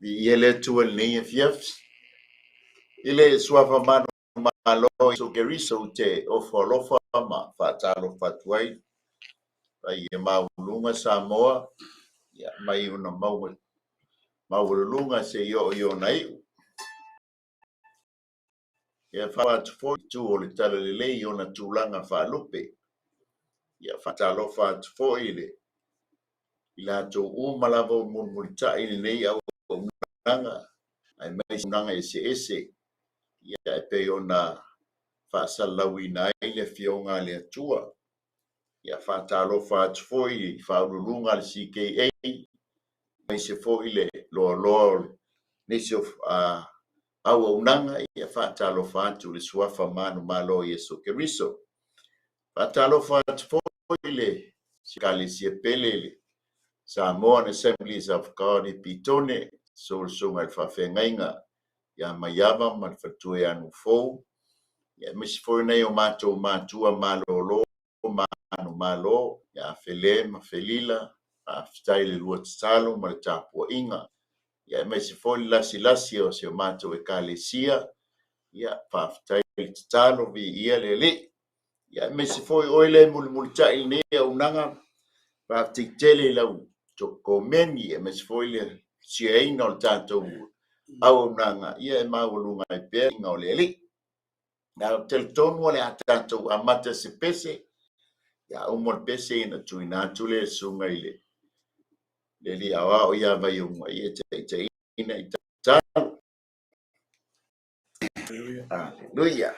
Ele tuel ni fiefs. Ile suava mano malo so geriso te ofolofa ma fatalo fatuai. Ai maulunga Samoa. Ya mai una maulunga se yo nai. Ya fat for tu o le tala le yo na tulanga fa lupe. Ya fatalo fat for ile. Ila to malavo multa ile nei au nanga. Ai mai nanga ese. Ya pe ona fa salawina ile fionga le tua. Ya fatalo fat for ile fa ulunga le CKA. Mai se for ile lo nisi of aua unanga ia whaatalofa atu le suafa manu malo Yesu Keriso. Whaatalofa atu foile sikale siepele Samoan Assemblies of God i pitone sunga il whawhengainga ia mayama ma whatue anu fou. Ia misi foi nei o matua malo manu malo ia whele ma whelila a whtaile lua talo ma le tapua inga. Ia mai se foi lasi o se mato e kalesia ia faaftai talo vi ia lele ia mai se foi oile multai ne unanga faafitele lau to komeni ia mai se foi le sia ino tanto au unanga ia maulunga e pe ngo lele na telton wale tanto amata se pese ia umor pese ina tuina tule sunga ile lele awa o ia vai ia te ina Hallelujah.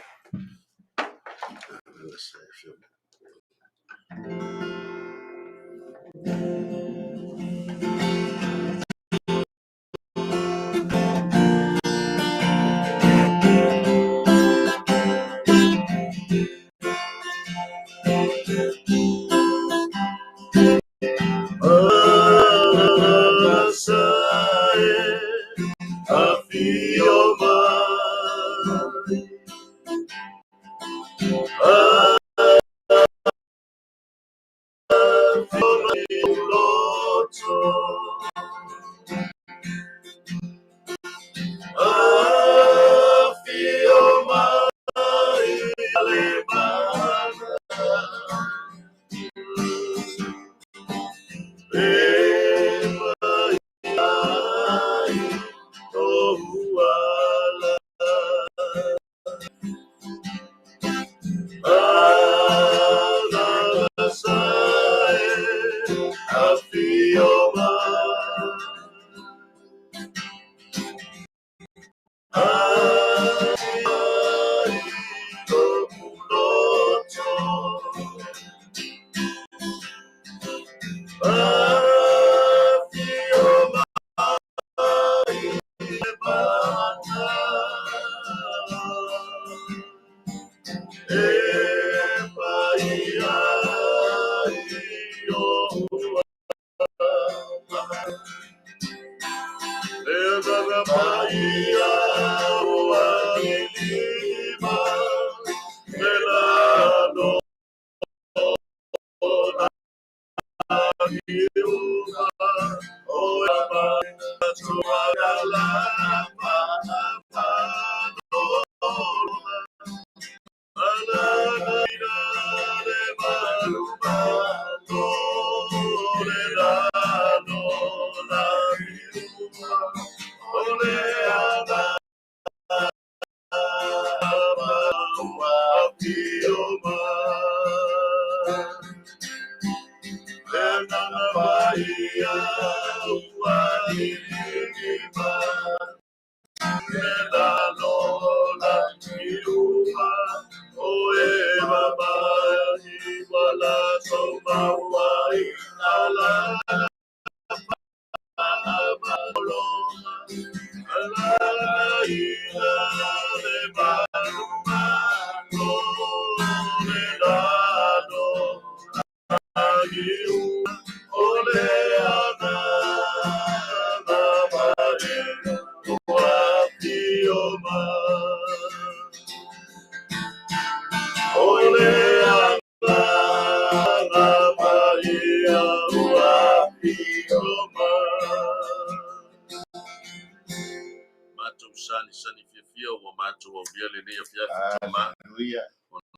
mātou au lia le nei fiafi ma.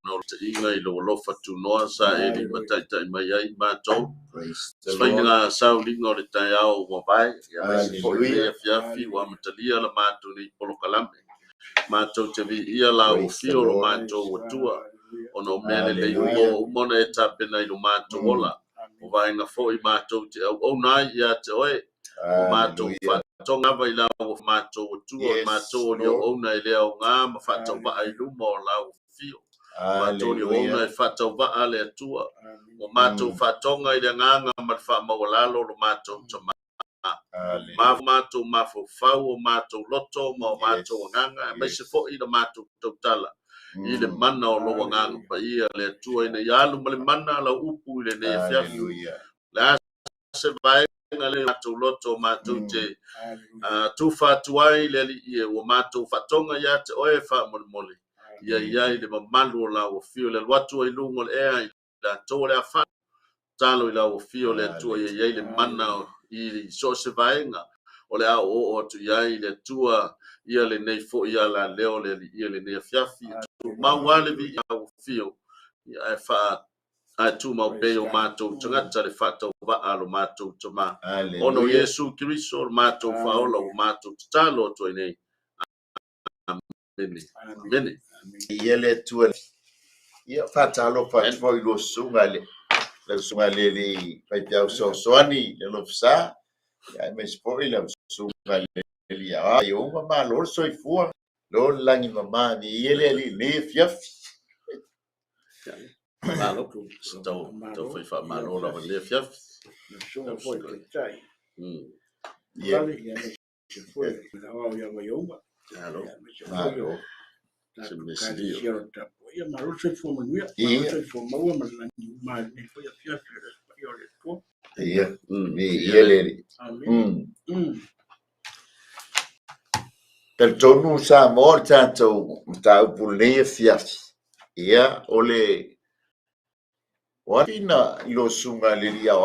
No te inga I lo lofa tu noa sa e li matai mai ai mātou. Sfainga Sauniga o le tai au wa vai. Ia mai fo I nei fiafi wa matalia la mātou ni polo kalame. Mātou te vi ia la o fio lo mātou o tua. Ono mele le umona e tapena I lo mātou ola. O vai na fo I mātou te au nai ia te oe. O mātou whatonga vai la o mātou o tua. Mātou o lio ona I lea o ngā ma whatau wa ai luma o la o fio. Mātou ni ona e whatau wa ale atua. O mātou whatonga I le nganga ma le wha mawalalo lo mātou tama. Mātou mafo fau o mātou loto ma o mātou nganga. Mai se fo I le mātou tautala. I le mana o loa nganga pa ia le atua ina ialu ma le mana la upu I le nei fiafu. Le ase vai nga le mātou loto mātou te tu whatuai le li ia o mātou whatonga ia te oe wha mole. Ia I le mamalu o la o fio le watu I lungo le ea I la tō le a wha. Talo I la o fio le atua ia le mana I so se vaenga. O le a o tu ia le atua ia le nei fo ia la leo le ia le nei fiafi. Mawale vi ia o fio. Ia e wha ai tu mau pe o mātou tangata le whatau wa alo mātou tama. Ono Yesu Kiriso o mātou whaola o mātou talo to nei. Amen. Ia le tua ia fatalo fatfo I lo sunga le pai piau soani le lo fsa ia me spoi le sunga le ia ai o ma lo soifua lo langi mama ni ele le fiafi Malo to foi fa malo la le fiafi. Sunga foi tai. Ia Se foi la o ia mai uma. Malo. Se me sio. Ia malo se foi manuia. Se foi maua ma ni foi a fiafi io le to. ia ele per tonu sa morta to ta pulle fiafi ia ole Wapina ilo sunga liria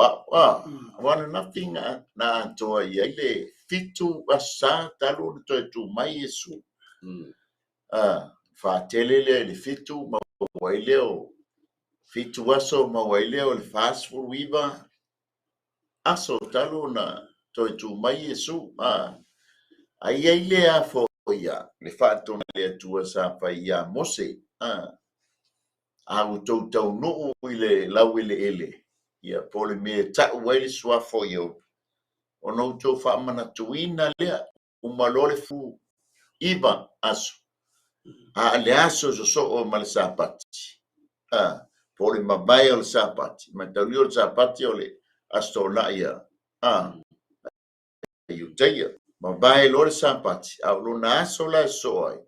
wana nothing na toa ile fitu asa talo to tu mai Yesu fa telele le fitu ma waileo fitu waso ma waileo le fast food wiva aso talo na to tu mai Yesu ai ile a fo ya le fatu na le tu sa fa ya mose au tau no ile lau ile ele ia pole me ta wele swa fo yo ono to fa mana tuina le umalole fu iba aso le aso so o mal sapati pole mabai o sapati matali o sapati ole astola ia yuteia mabai lo sapati au lo na aso la so ai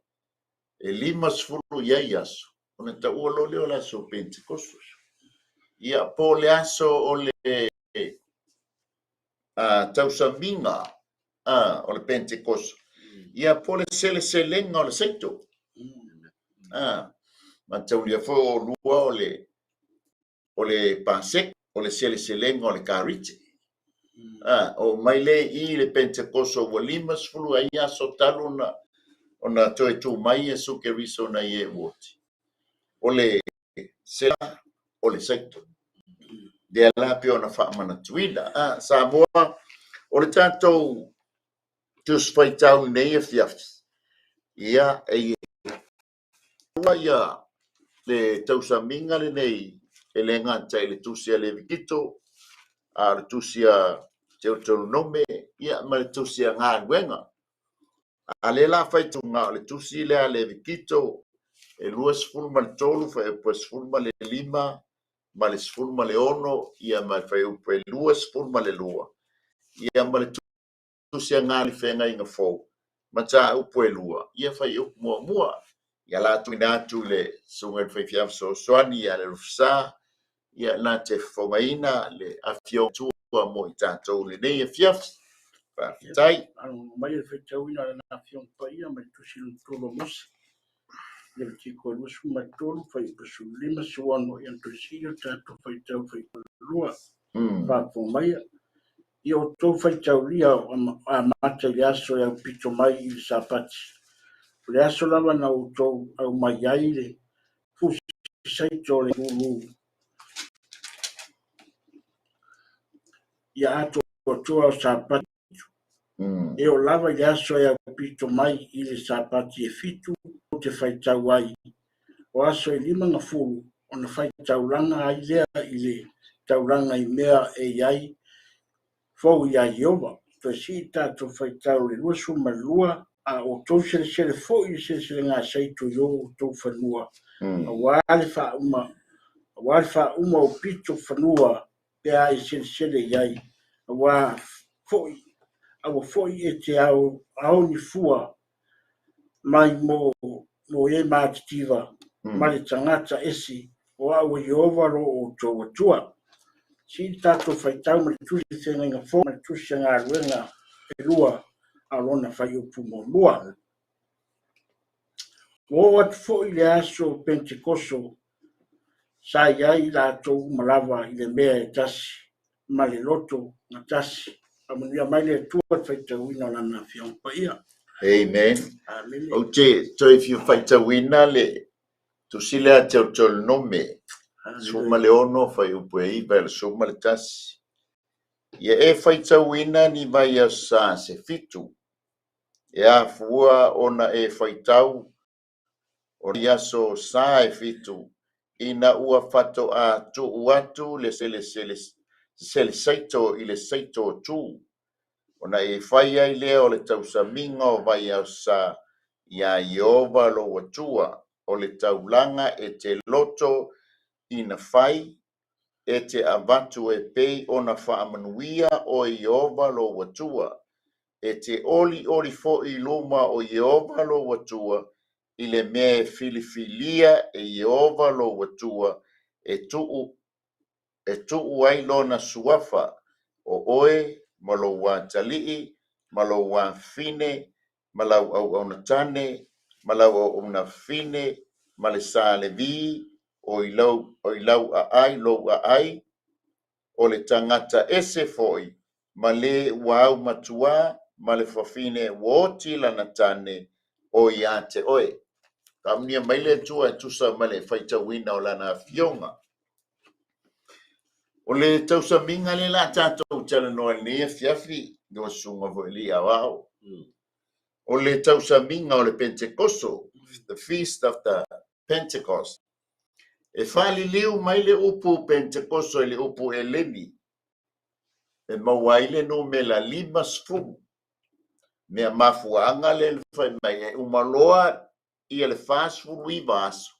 e limas fulu ia aso ona ta uolo le ola so Penetekoso ia pole aso ole tausaminga o le Penetekoso ia pole sele-selenga o le saito ma taulia fo o lua o le pasek o le sele-selenga o le karite o mai le I le Penetekoso ua limas fulu ai aso talo na ona toe tu mai Yesu Keriso na ie woti o le sela o le saito de la piona fa mana tuina sa moa o le tatou tus faitau nei fiafi ia ia le tausaminga le nei ele ngata le tusia Levitiko le tusia Deuteronome ia ma le tusia Galuega ale la faitunga le tusi le Levitiko e luas fulma le tolu fa pues fulma le lima ma le fulma le ono ia ma fa upe luas fulma le lua ia ma le tusia ngali fenga inga fo ma ta upe lua ia fa mua ia la tuina tu le sunga fa fiaf so soani ia le rufsa ia na te fomaina le afio tu mo itato le nei fiaf fa tai mai fe tauina na fion pa ia mai tusi tolo mos Levitiko was my tool for Lima Suano and to see you to fight out for Lua. But for my you to fight out Lia Mataliaso and Pito Mai Sapati. Le aso lava na utou au mai ai le fusi saito le ulu. Ia ato tua o sapati. E o lava le aso e au pito mai i le sapati e fitu o te whaitau ai. O aso e 5 o na whaitaulanga ai lea i le taulanga i mea e iai fau ia Iova. To si tātou whaitau le luasu malua a o tau sele fo i sele ngā saito i o tau whanua. A wale wha uma o pito whanua pea i sele iai. A wā foi e te au ni fua mai mo e mātitiva ma le tangata esi o au Iova ro o tau atua. Si tātou whaitau ma le tusi whenga fo ma le tusi ngā ruenga e lua a lona whai o pumo lua. O atu fo i le aso Penetekoso sa iai lātou malava i le mea e tasi ma le loto na tasi. A manuia mai le tua whaitau ina lana whiong pa ia. Amen. Amen. O so if you whaitau ina le tu sile a tau nome suma le ono whai upu e iwa le suma le tasi. Ia e whaitau ina ni vai a sa se fitu. E a fua ona e whaitau o ni aso sa e fitu. Ina ua whato a tu uatu le sele saito i le saito tu. Ona e whai ai lea o le tausaminga o vai a sa ia Iova lo watua o le taulanga e te loto ina whai e te avatu e pei ona whaamanuia o Iova lo watua e te oli fo i luma o Iova lo watua i le mea filifilia e Iova lo watua e tuu ai lona suafa o oe malo wa talii malo wa fine malau au na tane malau au na fine male sa le vi o ilau a ai o le tangata ese foi male wau matua male fafine woti la natane o iate oe kamnia maile tua tusa male faita wina o lana fionga o le tausa minga le la tatou tala noa ne fiafi no sunga vo li awao o le tausa minga o le Penetekoso, the feast of the Pentecost. E fali liu mai le upu Penetekoso e le upu eleni. E mawaile no me la 5 sfu. Mea mafuanga le fai mai e umaloa i le fast food vivas.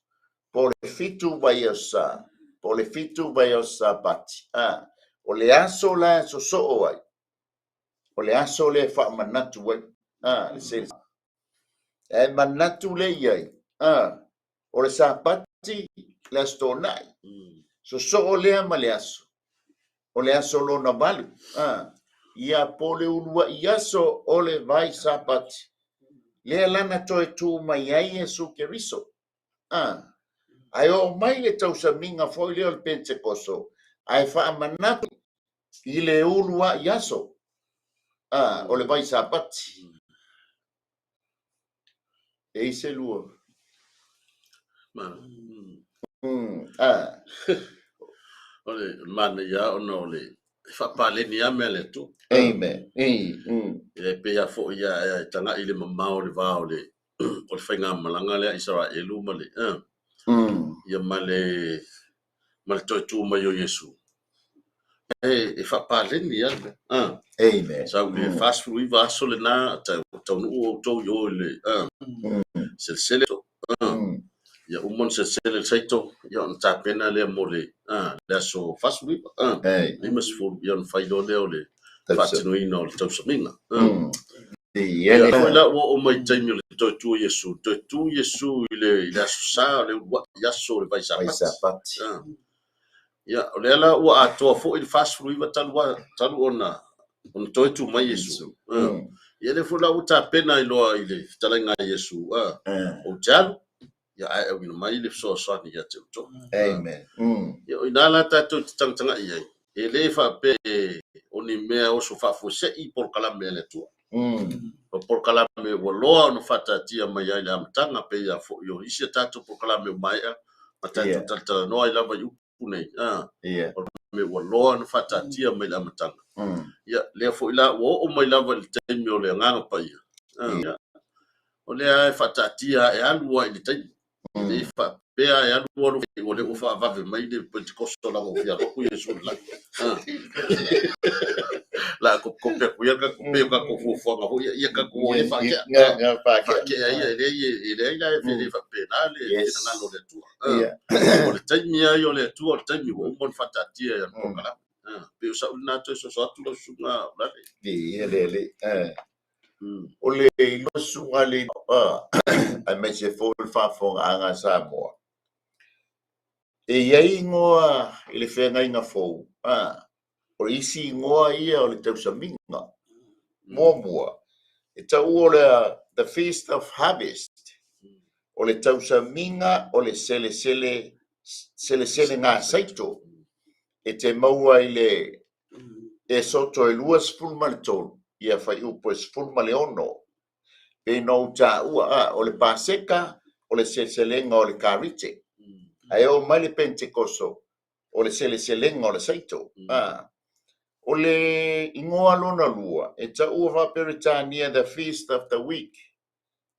Po le fitu vai osa. Po le fitu vai osa pati. O le aso la so ai. O le aso le fa manatu wai. Le sales. E manatu le iai. O le sapati le stonai. So o lea ma le aso. O le aso lo na valu. Ia pole ulua i aso o le vai sapati. Lea lana toe tu mai ai e su ke riso. Ai o mai le tausa minga foi leo le Penetekoso. Ai fa manatu i le ulua i aso. O le vai sapati. E se lua. Ole mana ya ono le fa pale ni amele tu. Amen. E pe ya fo ya tanga ile mamao le va ole. O fenga malanga le Israelu male. Ya male to tu ma yo Yesu. E fa pale ni ya. Amen. Sa le fast food va sole na ta no to yo le. Sel ya umon sel saito ya on tapena le mole le so fast week ni mas fu ya on faido le ole fatino ino le tau samina ya foi la o mai time le to tu Yesu le sa le ya so le vai sa ya le la o ato fo il fast food va talu ona on to tu mai Yesu ya le fu la o tapena ilo ile talenga Yesu o talu ya ai au mai le so ni ya to Amen. ya ina la ta to tanga ia e le fa pe oni mea o so fa fo se I por kala mele tu por kalame ua loa no fatatia mai ai le amatanga pe ia fo yo isi tatu por kalame mai a matatu tata no ai lava upu nei me ua loa no fatatia mai le amatanga ia le fo ila o mai lava le taimi o le nganga pa ia o le ai fatatia e alu ai le taimi le fa pea e alu o le ufa vave mai le Penetekoso la mo fia ko Yesu la la ko pe ku ya ka pe ka ko fu nga ho ya ka ko e fa ke ia ile ya fe le fa pe na le na lo le tu o le taimi ai o le tu o le taimi o mon fatatia ya ko kala pe sa una to so tu lo sunga la le o le lo sunga le a me se fo fa fo anga sa mo e ia ngoa ile fe nga fo o isi ngoa ia o le tausaminga mua e tau o le the feast of harvest o le tausaminga o le sele ngā saito e te maua i le e soto e luas fulma le tolu ia fai upo e fulma le ono pe no ta ua o le paseka o le selenga o le karite ai o mai le Penetekoso o le selenga o le saito o le ingoa lona lua e ta ua va peritania the feast of the week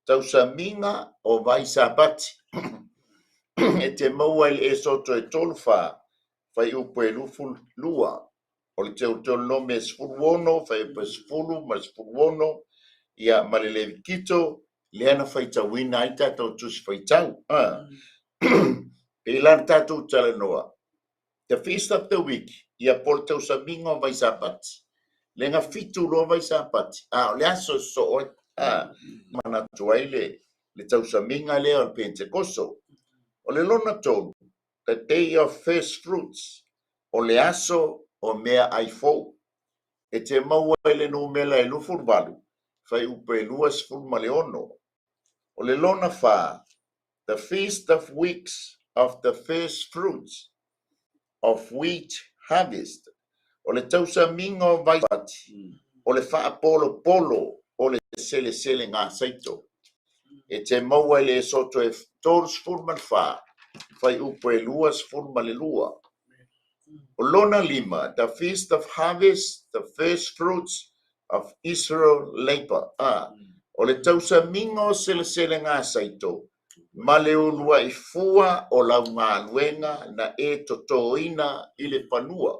tausaminga o vai sabati e te maua i e soto e tolfa fai upo e lufu lua o le teu nome e sfuruono fai upo e sfuru ma sfuruono ia ma le Levitiko le ana fai tauina ai tatou tusi fai tau e lan tatou tala noa the feast of the week ia pol tausaminga o vai sabati le nga fitu lo vai sabati o le aso so mana tuaile le tausaminga le o Penetekoso o le lona tolu the day of first fruits o le aso o mea ai fou e te maua ele no mela e lufu valu fai upe luas fulma le ono o le lona fa the feast of weeks of the first fruits of wheat harvest o le tausaminga o vai o le fa polo o le sele ngā saito e te maua le soto e tors fulma fa fai upe luas fulma le lua o lona lima the feast of harvest the first fruits of Israel labor o le tausaminga o sele ngā saito ma le ulua i fua o lau ngā luenga na e totoina i le panua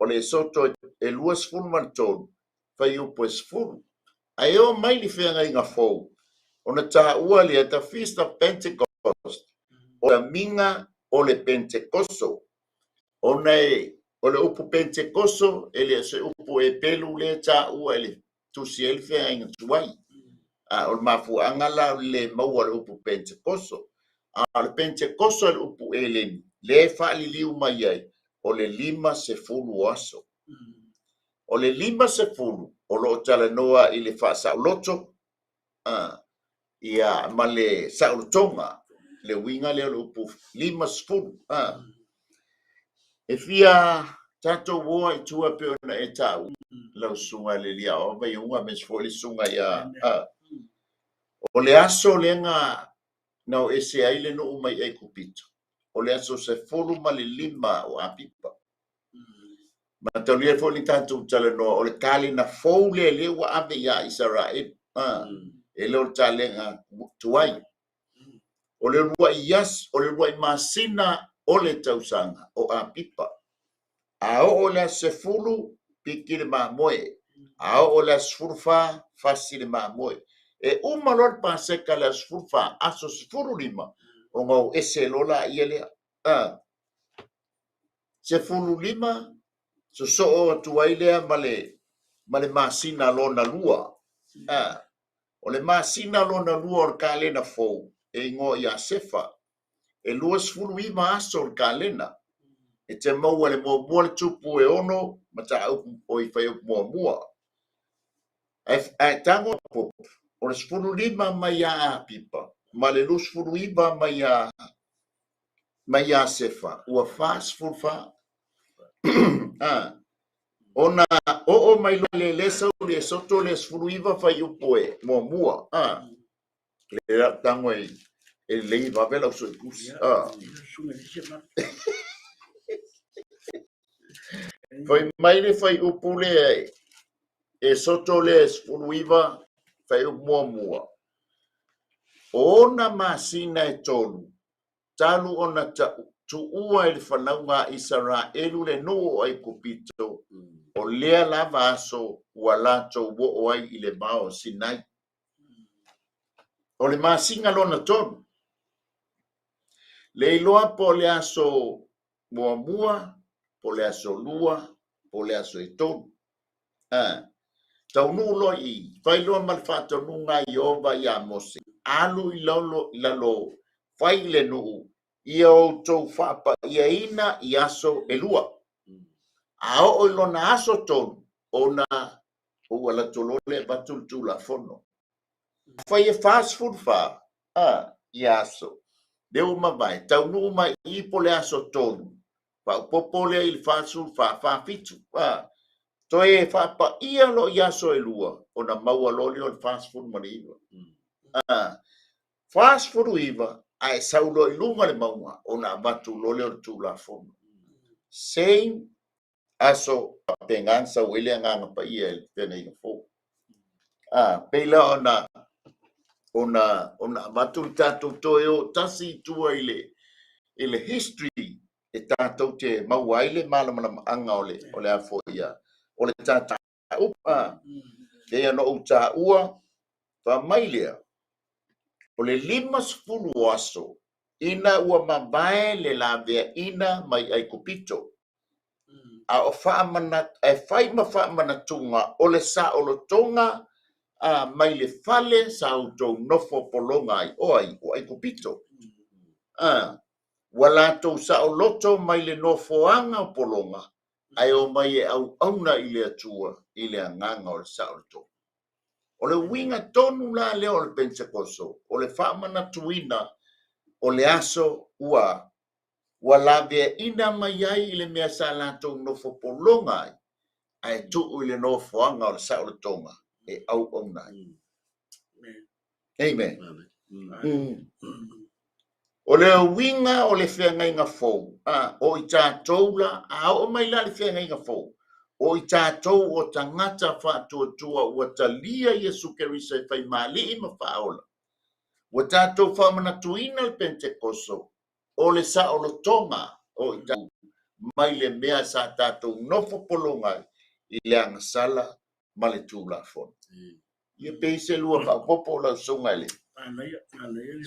o le soto e luas fulma tonu fai upo e sfuru ai o mai li whenga inga fou o na tā ua le the feast of Pentecost o la minga o le Penetekoso o le upu Penetekoso e le se upu e pelu le tā ua le tusi e le whenga inga tuai o le mafuanga la le maua le upu Penetekoso le Penetekoso le upu e le whaali liu mai ai o le 5 aso o le 5 o lo tala noa i le whaasauloto ia ma le saulotonga le winga le upu 5 e fia tato woa i tua pe ona e tau lau sunga le lia o vai unga mes fo le sunga ia o le aso le nga nau ese ai le no umai e kupito o le aso se folu ma le 5 o apipa ma tau lia fo ni tato tala noa o le kali na fou le wa ave ia Israel e leo talenga tuai o le rua ias o le rua masina o le tausanga o apipa o le sefulu piki le mamoe o le sfurfa fasi le mamoe e umalor paseka le sfurfa aso sfuru lima o ngau ese lola iele sefulu lima so o tuai le male masina lona lua o le masina lona lua o kalena fou e ngo ia sefa e luas fulu ima aso o kalena e te maua le mua le tupu e ono ma ta o i whai mua e tango po o le sfulu lima mai a pipa ma le lus fulu ima mai a sefa ua fa sfulu fa Ona o mai le sau le soto le sfruiva fai upoe mua le tango e le va vela so kus fai mai le fai upule e soto le sfruiva fai mua ona masina e tolu talu ona tu ua il whanaunga Israelu le no ai kupito o lea lava aso ua lato wo o ai i le mao Sinai. O le masinga lona tonu. Le iloa po le aso mua, po le aso lua, po le aso e tonu. Tau nulo i, whailoa malfato nunga i ova i a Mose. Alu i lalo whaile nuu. Ia o tau whapa, ia ina i aso e lua. A o lona aso tonu, ona o ala tolole batultula fono. Whai e fast food wha, i aso. Deu mawai, tau nuu mai i pole aso tonu. Wha popole i fast food wha fitu. Toi e whapa ia lo i aso e lua, ona maua loli o fast food maniwa. Fast food iwa, ai saulo i lunga le maunga, ona batu lole o tula fono. Same aso pengansa wile nganga pa ia el tena ina fo. Pela ona batu tatu toyo tasi tua ile history e tatu te mauaile malamana anga ole afo ia. Ole tatu upa, kaya no uta ua, pa mailea. Ole 50 aso, ina ua mabae le la vea ina mai ai kupito. A o whaamana, e whaima whaamana tunga, ole sa olo tonga, mai le fale sa auto nofo polonga ai, o ai kupito. Walato sa o loto mai le nofo anga o polonga, ai o mai e au auna i le atua, i le anganga o le sa o to. O le winga tonu la leo o le Penetekoso, o le whaamana tuina, o le aso ua, walawe ina mai ai i le mea sa lato nofo polonga ai, ai tuu i le nofo anga o le sa o le tonga, e au auna ai. Amen. O le winga o le whenga inga fou, o i tātou la, o mai la le whenga inga fou. O i tātou o tangata whātua ua talia Iesu Kerisa e whai mali i ma whaola. Ua tātou whamana tuina le Penetekoso, o le sa o lo tonga, o i tātou mai le mea sa tātou nofo polonga i le angasala ma le tūla fon. Ia peise lua whapopo la sunga ele.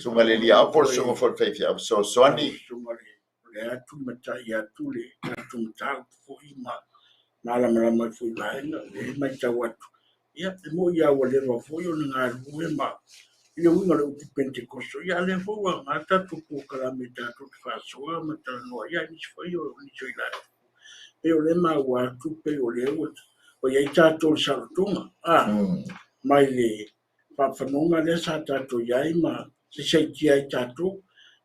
Sunga le lia apor sunga for feifia. So ani. Le atu mata i atu le atu mata fo i malama fo i vaenga le mai tau atu. Ia te mo ia wa le roa fo i o ngā rue ma. I le winga le uti Penetekoso. Ia le fo wa ngata tupu kalame tātou te whasoa mata noa. Ia nisi fo i o nisi o i lai. E o le ma wa tupe o le ua. O ia i tātou saratunga. Mai le whawhanonga le sa tātou iai ma se seitia i tātou.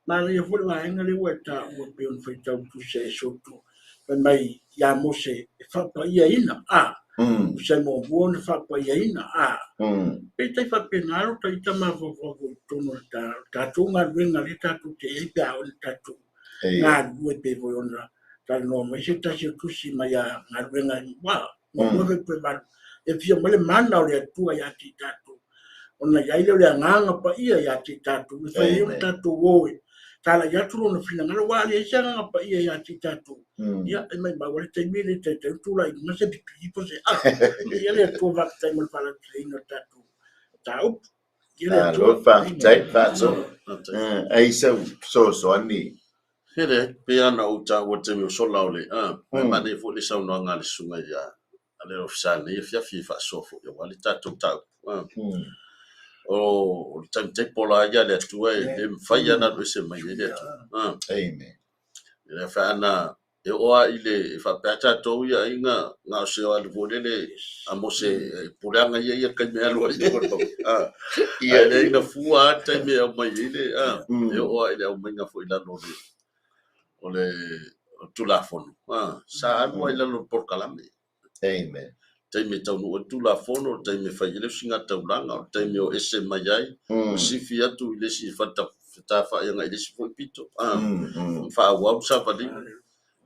Ma le fo le vaenga le ua tā ua peon whai tau tu se soto. Mai ia Mose e whapa ia ina. Se mo buona whapa ia ina. Pe tai whapenaro tai tama whawhawo i tono tātou ngā ruenga le tātou te eipea o le tātou. Ngā rue pe voi ona. Tā no mai se tasi o tusi mai a ngā ruenga i wā. Ngā mwe pe maru. E fia mele mana o le atua ia ti tātou. Ona iai leo le anganga pa ia ia ti tātou. E whai eo tātou oe. Tāla ia turo na whina ngara wāle e sianga pa ia ia ti tātou. Ia e mai mawale tai mele tai tai tūla i mase pipi po se. Ia le atua wak tai mal whala tleina tātou. Tāup. Ia le atua. Lofa, tai tātou. Ai so ani. Here, pe ana o ta o te o sola ole. Mai mane fo le sauna ngā le sunga ia. Ale ofisale, ia fia fa sofo. Ia wale tātou tau. O tang te pola ia le atua e mwhai ana rui se mai le atua. Amen. Ia wha ana e oa i le whapea tau ia i ngā o se o alu vōrele a mo se puranga ia kai mea lua i koto. Ia le ina fua tai mea o mai i le e oa i le au mainga fo i lano o le tulafono. Sa anua i lano porkalame. Amen. Taimi tau no tu la fono, taimi fai le singa tau langa, taimi o ese mai ai, o sifi atu i le si fata fa ia ngai le si foi pito. Fa wa sa fa di.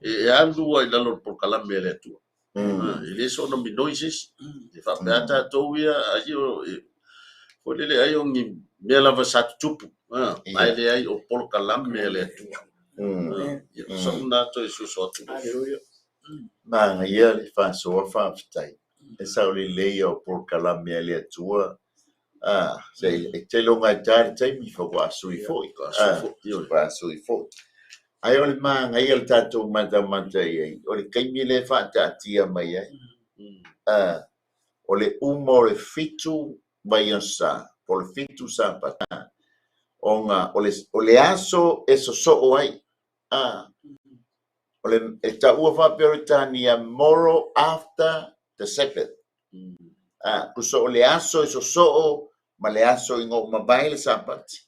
E andu ai lalo por kala mele tu. I le so no mi noises. E fa beata to ia ai o o le ai o ngi mela va sa tupu. Ai le ai o por kala mele tu. So na to isu so tu. Manga ia le fa so fa fitai. E sa o le leia o por kala mele atua. Sei e te longa tari te mi fa wa sui foi. Wa sui foi. Ai o le manga ia le tatou mata ia. O le kaimi le fa ta tia mai ai. O le uma o le fitu mai sa. O le fitu sa pata. Onga o le aso e so ai. O le e ta ua fa peritania moral after the Sabbath. Kuso o le aso e so ma le aso ingo mabai le sapati.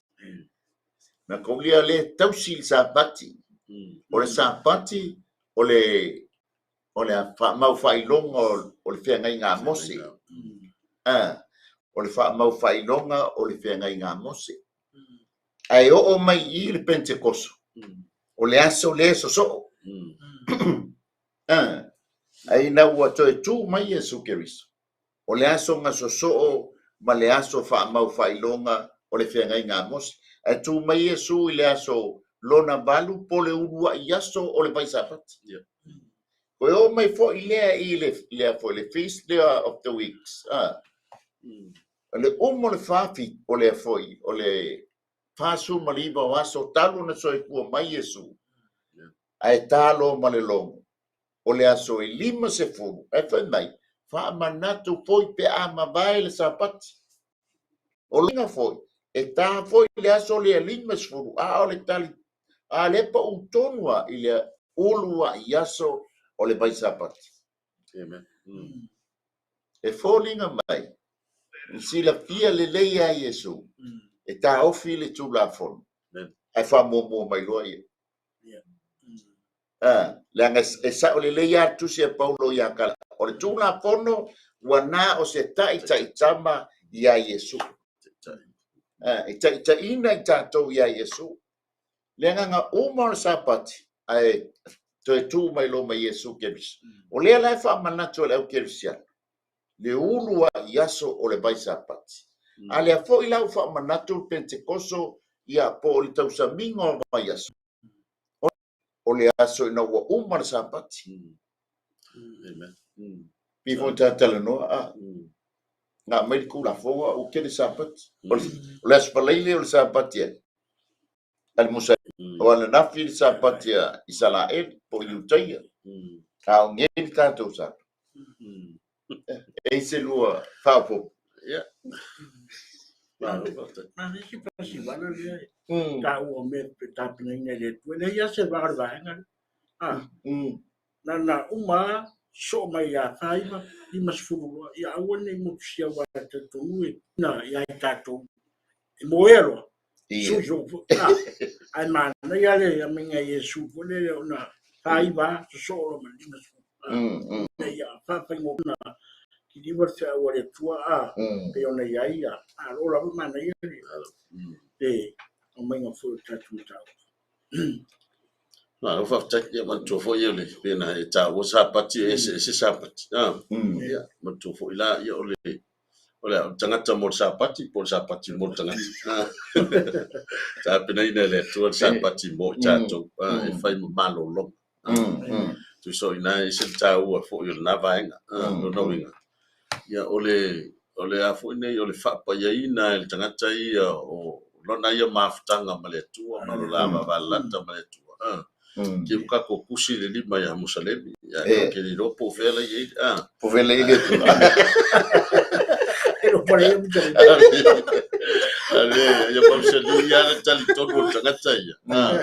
Na kaulia le tausi le sapati. O le sapati o le mau failonga o le whiangai ngā mose. O le mau failonga o le whiangai ngā mose. Ai o mai I le Penetekoso. O le aso le so. Ai na ua toe tu mai Yesu Keriso. O le aso nga so ma le aso mau failonga o le whiangai ngā mose. Ai tu mai Yesu I le aso lona balu po le urua I aso o le vai sapati. Koe o mai fo I lea fo le feast lea of the weeks. O le o le fafi o le foi o le fasu maliba o aso talu na so kua mai Yesu. Ai talo ma le longo. O le aso I 5 sefulu. Ai fai mai. Fa manatu foi pe a mavai le sapati. O linga foi. E ta foi le aso le 5 sefulu. O le tali. Le pa utonua I le ulua I aso o le vai sapati. Amen. E fōlinga mai. Si la fia le leia Yesu. E ta ofi le tu la fon. Ai fa mo mai loa ia. Langa e sa o le leia tu se Paulo ia kala. O le tu la fono wana o se tai tama ia Yesu. E ta ina I tatou ia Yesu. Lenga nga umar sapati. Ai to e tu mai lo mai Yesu Keriso. O lea lai fa manatu le au Kerisiano. Le ulua I aso o le vai sapati. A le a fo I lau fa manatu Penetekoso ia po o le tausaminga o vai aso. O le aso ina ua umar sapati. Amen. Pifo tatala noa nga mai ku la fo o ke le sapati. O le aspalaile o le sapati. Al musa o ala nafi le sapati Israel po Iutaia. Ka o ngeni tatou sa. E se lua fa'apo. Yeah. Nasi pasi wala le. Tau o me tapina ina le tu. Le ia se var vaenga. Na uma so mai ya kaiba I masfulu ya awone mo sia wa tatu na ya tatu. Moelo. Sujo. Ai man na ya le ya minga Yesu le na kaiba so lo man di masfulu. Ya fa mo na ki di versa wa le tua pe ona ya ia lo la man ya o menga fu tatu tau. No, fa tak man to fo ye le pena e ta o sapati e se sapati. Ya, man to fo ila ye ole tangata mo sapati po sapati mo tangata. Ta pena ina le to sapati mo chato e fai malo lo. Tu so ina e se ta o fo yo na vaenga. No winga. Ya ole a fo ina ole fa pa ye ina e tangata I o lona ia mafutanga male tua ma lo lava valata male tua. Ke uka ko kusi le lima ya Musalemi ya ke ni ropo fela ye Po vele ile tu. Pero por aí ale ya Musalemi ya tali todo tangata ya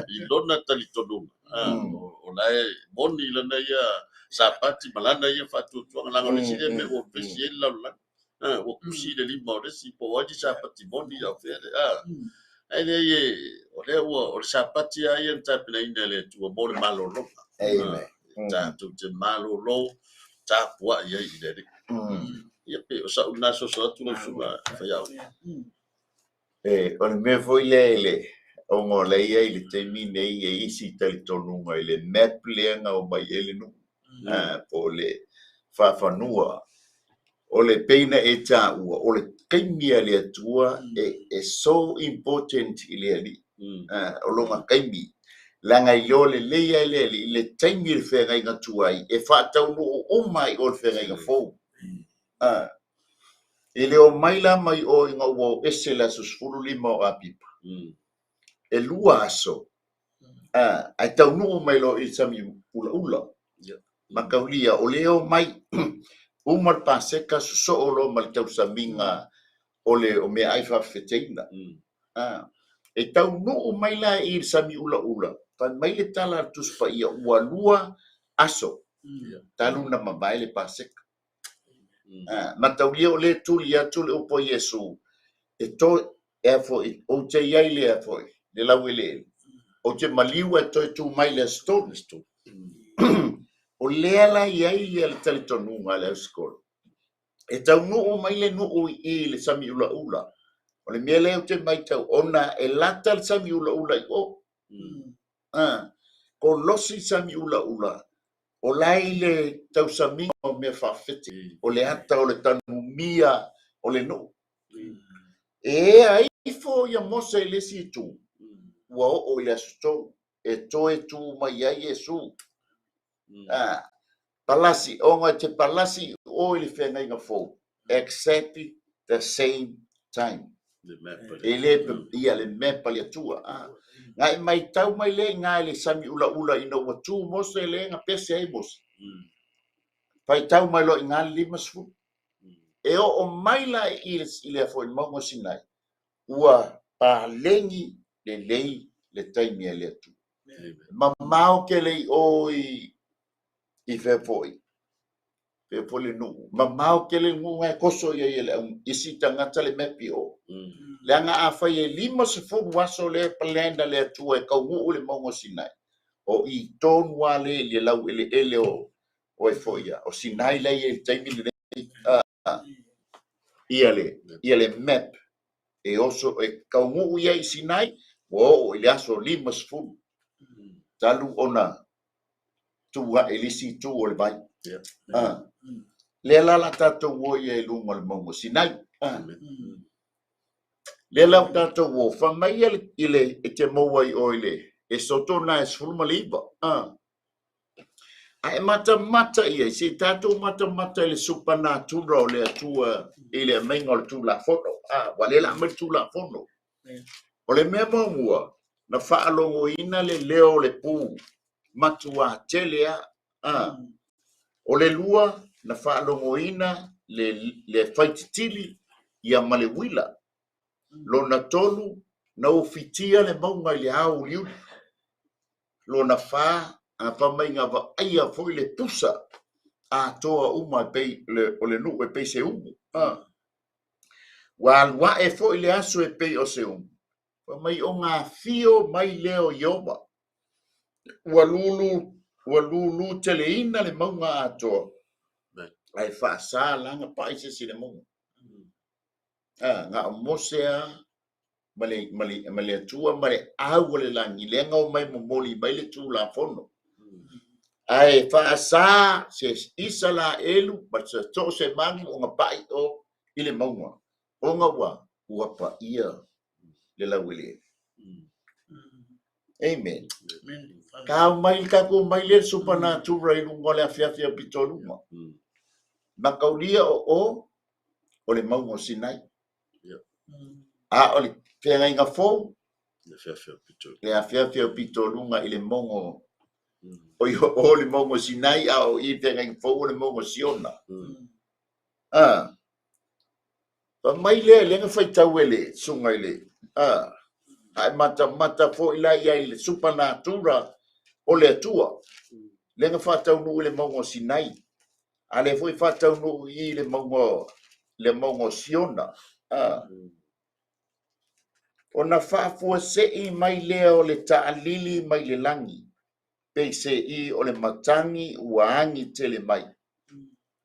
I lona tali todo o lai boni lana ya sapati malana ya fatu tu langa le sile me o pesiela la o kusi le lima o si po waji sapati boni ya fela Ele ye o sapati ai tapina ina le tu mo malo lo. Amen. Ta tu te malo lo tapua ia i le ia pe o sa una so tu lo suma fa ya o le me foi le o ngo le ia i le te mine i isi tali tonunga i le map leanga o mai ele nu po le fafanua o le peina e tā ua o le kaimia le atua e so important i le ali o longa kaimi langa i ole leia le taimi le whenga inga tuai e whātau no o mai o le whenga inga fōu e leo maila mai o inga ua ese la susfuru lima o apipa e lua aso ai tau no mai lo i sami ula makaulia o leo mai umal paseka so o lo mal tau saminga o le o me ai fa feteina e tau no mai la i sami ula pa mai le tala tus pa ia ua lua aso talu na mabai le paseka mataulia o le tuli atu le upo Yesu e to e fo o te iai le fo le lawele o te maliu e to tu mai le stones tu o le ala iai le talitonu ma le skol e tau no mai le no i le sami ula o le mele o te mai tau ona e lata le sami ula i o ko losi sami ula o lai le tau sami o me fafete o le ata o le tanu mia o le no e ai fo ia mose le si tu wa o le asto e toe tu mai ai Yesu palasi onga te palasi o le whenga inga fō exactly the same time ele ia le mepa le atua ngai mai tau mai le ngai le sami ula ina ua tu mose le nga pese ai mose pai tau mai lo inga lima sfu e o mai la i le fo in mongo sinai ua pa lengi le lei le taimi le atu mamao ke le oi i fe foi pe pole no mamao ke le ngunga koso ia ile isi tangata le mepi o le anga a fa ye lima sfu waso le palenda le atu e kau le mongo sinai o i ton wale le lau ele o e foia o sinai le e taimi le ia le map e oso e kau ia i sinai o ile aso lima sfu talu ona tua elisi tu o le vai le la tato wo ye lunga le mongo sinai le la tato wo fa mai ile e te mo i oile e soto na es fulma liba ai mata ia se tato mata le supernatural le tua ile mengo tu la foto wale la me tu la foto o le memo mua na fa alongo ina le leo le pu matua telea o le lua na fa alongo ina le faititili ia malewila lo na tolu na ofitia le maunga le au liu lo na fa a pa mai nga va ia foi le pusa a toa uma pe le o le nu e pe se umu wa e foi le aso e pe o se umu pa mai o nga fio mai leo yoba wa lulu teleina le maunga a toa ai fa sa langa pa ise si le maunga nga mosea male tua male au le langi lenga o mai momoli mai le tu la fono ai fa sa se isa la elu but se to se mangi o nga pai o ile maunga o nga wa pa ia le la wile amen ka mai ka ko mai le supernatural i ngole afia pitoluma makaulia o le maunga sinai o le whenga inga fōu le awhia pitolunga i le mongo o le mongo sinai o i whenga inga fōu o le mongo siona pa mai le nga whaitau ele sunga ele ai mata fōu ila i le supernatural o le atua le nga whatau nu i le mongo sinai a le fōi whatau nu i le mongo siona o na whaafua se i mai leo le taalili mai le langi pe se i o le matangi uaangi tele mai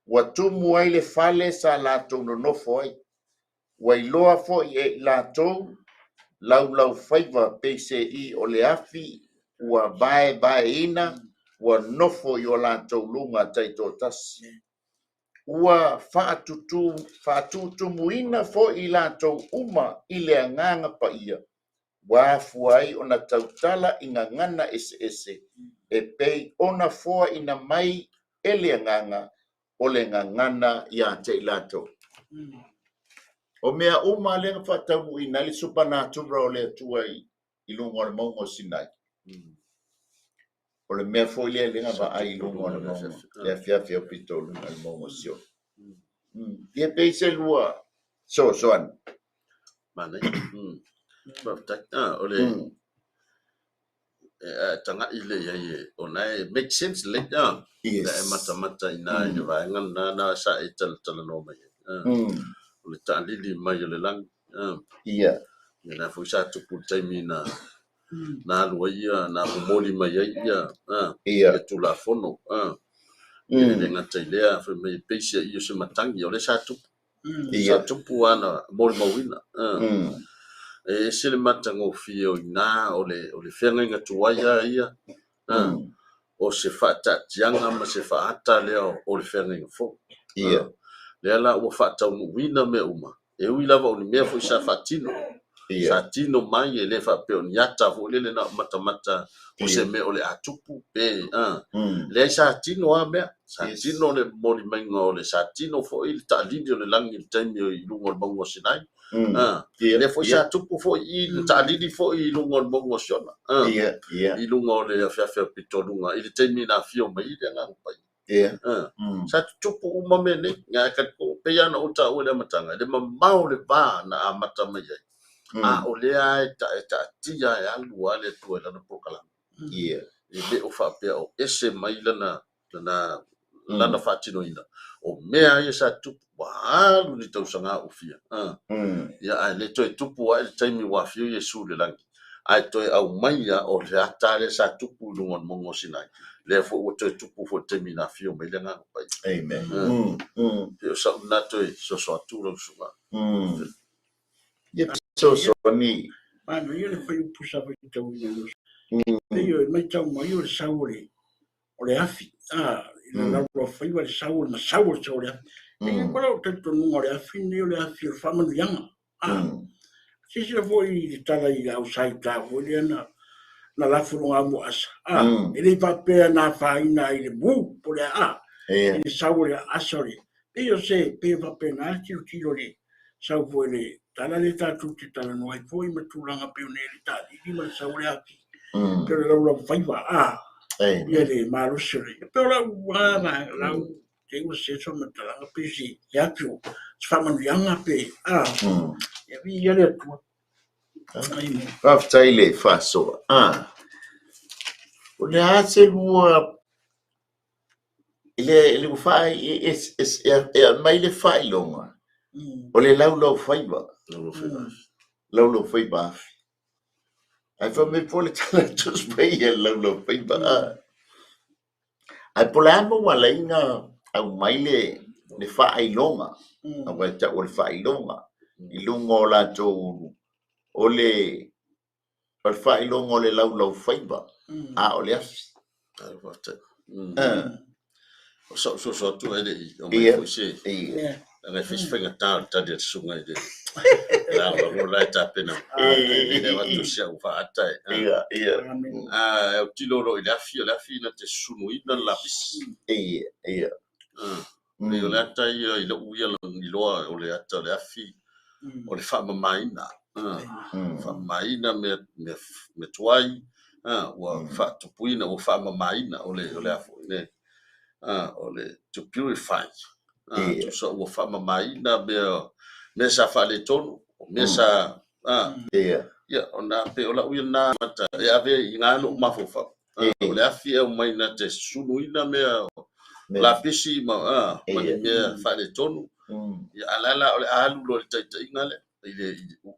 ua tumu ai le fale sa latou nonofo ai ua iloa fo'i e latou laulau faiva PCE o le afi ua vaevaeina ua nofo i o latou luga taitotasi ua faatutumuina fo'i i latou uma i le agaga paia ua afua ai ona tautala i gagana ese e pei ona foa ina mai e le agaga o le gagana iā te i latou o mea uma le faataumuina le supanatura o le atua i luga o le mauga o Sinai o le mea fo'i lea lega va'ai i luga o le mauga le afiafi au pitolu i le mauga o Siona ia pei se lua soasoani mana ole tanga ile ye ona make sense le ya mata ina ye va na sa etal no mai ole tali mai le lang ia na fu sa tu putai na luia na moli mai ia tu la fono ile ngata ile fa mai pesia io se matangi ole sa tu puana moli mawina e sile matango fio na ole fenga tuaia ia o se fata tianga ma se fata leo o le fenga fo ia le la o fata wina me uma e wila va o me fo sa fatino satino mai e le fa pe on yata fo le na mata o se me o le atupu pe le satino a me satino le moli mai ngole satino fo il ta lidio le langi il taimio i lungo al bongo sinai le foi sa tupu foi i talidi foi i lungo al bongo siona i lungo le afia pitolunga i temi na fio mai le nga pai sa tupu uma mene nga ka ko pe ya no ta o le matanga le mau le ba na amata mai o le ai ta tia ya lua le tu la no pokala i be o fa pe o ese mai lana fatino ina o mea ia sa tupu wa ni tau sanga o fia ia ai le toi tupu ai taimi wa fio Yesu le langi ai toi au mai ia o le atale sa tupu lungon mongo sinai le fo o toi tupu fo taimi na fio mai le nga pai amen pe sa na toi so tu lo suga ia so ni Mano, io le fai un pusa per il tau ino. Io mai tau mai io le saure o le afi. Il lavoro fai le saure, ma saure le afi. E quella ho detto non le afi, io le afi il fama di yama. Se la vuoi stare lì outside da vuoi na la furu amu asa. E le va per na faina il bu por il saure asori. Io se per va per altri utilo lì. Sau vuoi le tala le ta tutti tala no ai poi ma tu langa pe ne ta di ma saure api. Pero la fai va ia le marusere. Pero la la che un senso ma tala pe si ya più. Fa man yanga pe ia vi ia le tu. after ile faso o le ase lua ile fai mai le fai longa o le laulau faiva laulau faiva ai fa me pole tala tus pei e laulau faiva ai pole amo wala inga au mai le fai longa au mai ta o le fai longa i lungo la to o le fai longa o le laulau faiva o le afi so tu ele o mai foi se nga fish finger ta de sunga de la la ta pena e va tu sia u fa ata o tilo ro la fi na te sunu ina la pis le o la ta i lo u ya lo o le ata le afi o le fa maina fa maina me tuai wa fa tu puina o fa maina o le afo ne ole to purify to so wo fa mai na me sa fa le tonu me sa ya ona pe ola u na mata e ave nga no mafofa ole afi e mai na te sunu ina me la pisi ma me fa le tonu ya ala ole alu lo te ingale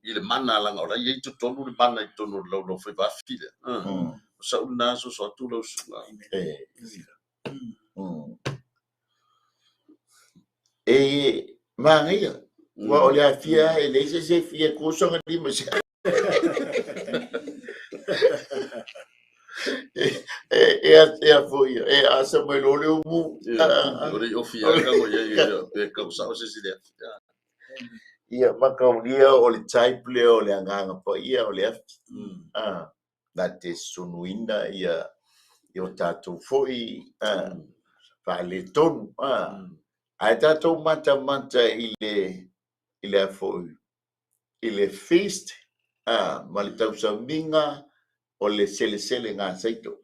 ile mana la ora ye to tonu le mana i tonu lo fe va file sa una so tu lo su E mangia. Wa ole afia e le se fia kuso ngati mo se. E a foi e a Samuel ole mu. Ore ofia ka mo ye pe ka sa se se le. Ia makaulia ole taiple ole anganga pa ia ole af. Na te sunuina ia yo tatu foi pa le tonu ai tatu mata ile foi ile feast mal tau saminga o le sele nga saito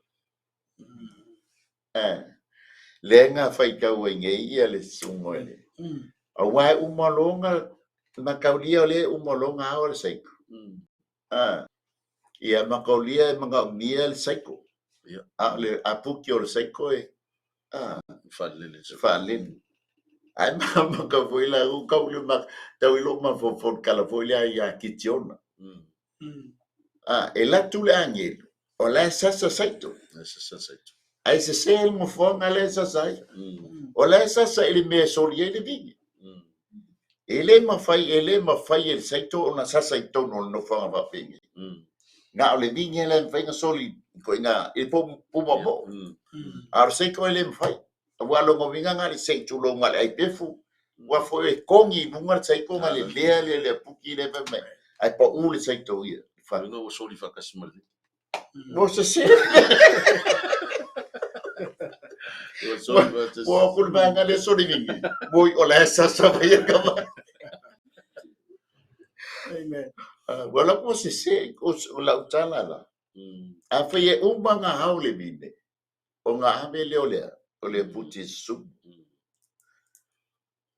lenga fai kau ia le sungole awai umalonga makaulia ole umalonga ole saiko ia makaulia manga unia le saiko le apuki o le saiko falin ai mama ka foi la u ka le mak tau lo ma fo kala foi la ya kitiona e la tu le angel o la sasa saito ai se sel mo fo ngale sa sai o la sasa ele me solie le vigi ele ma fai el saito ona sasa ito no fa va pingi nga le vigi le fa soli ko nga e po mo ar se ko ele fai wa lo mo vinga nga le saito lo nga ai pefu wa foi kongi nunga saito nga le puki le me ai pa u le saito ia fa no soli fa kasmal no se se wa kul banga le soli vingi boy o la sasa va ia kama amen wala ko se ko la utala la a foi banga haule bine o nga ame ole puti su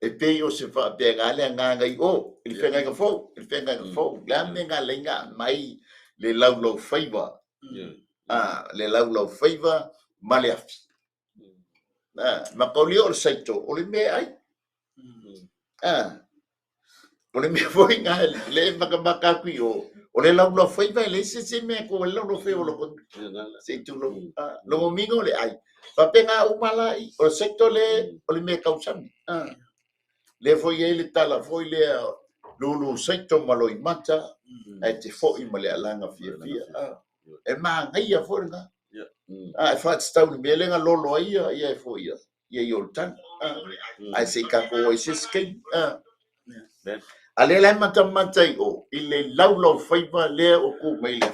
e pe o se fa pe ngale nganga i o il fe nganga fo la me ngalenga mai le lau favor le lau favor maleaf ma poli o saito o le me ai o le me foi nga le maka kui o le lau favor le se me ko le lau favor lo se tu lo mingo le ai pa pe nga umala o saito le o le me kausan le foi ele tala foi le lulu saito maloi mata ai te foi male alanga fia e ma ngai a foi nga e fa stau ni melenga lolo ia e foi ia yo tan ai se ka ko i se skai ale la mata o ile laulo faiva le o ku mai le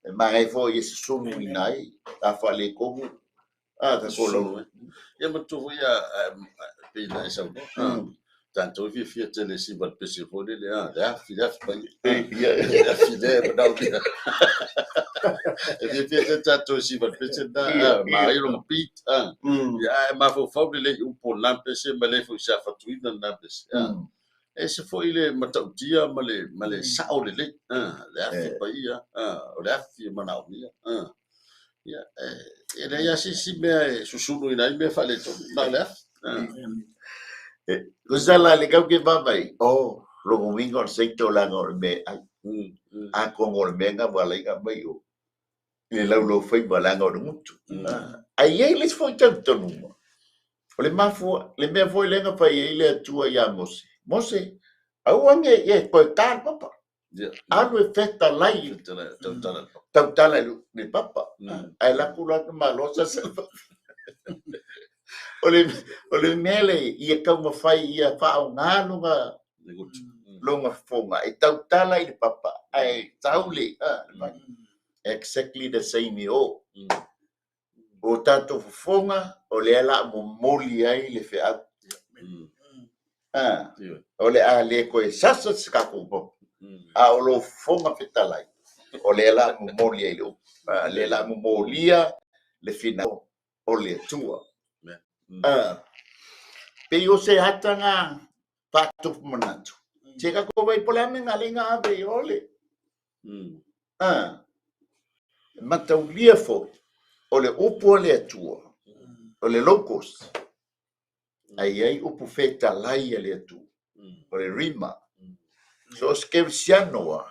e ma ai foi se sunu inai a fa le ko ka ko lo ia matu ia pe na sa tanto vi tele si va pese fole le da fila pa ia file da dia vi tanto si va pese da ma io non pit ia ma fo le un po lampese ma le fo sa fatuina lampese e se foi le matautia ma le sao le le pa ia o le afi mana ia ia ia si me susulu ina me fale to na le Kusala le kau ke babai lo domingo al secto la me a con ormenga wala ka mai o le lo foi balanga o mutu ai ele foi tanto no le mafo le me foi lenga pa ele tua ya mose au ange e po tal papa anu festa lai tala le papa ai la kula malosa selva ole mele ia kau mafai ia fa o ngalunga longa fonga e tautala i papa ai taule exactly the same o tato fonga o le ala mo moli ai le fe o le a le ko e sasa ska ko a o lo fonga fetalai o le ala mo moli ai le ala mo molia le fina o le tua pe yo se hatanga patu manatu chega ko vai pola me ngalinga ave ole mataulia fo ole upo le tua ole locos ai upo feta lai le tu ole rima so skevsiano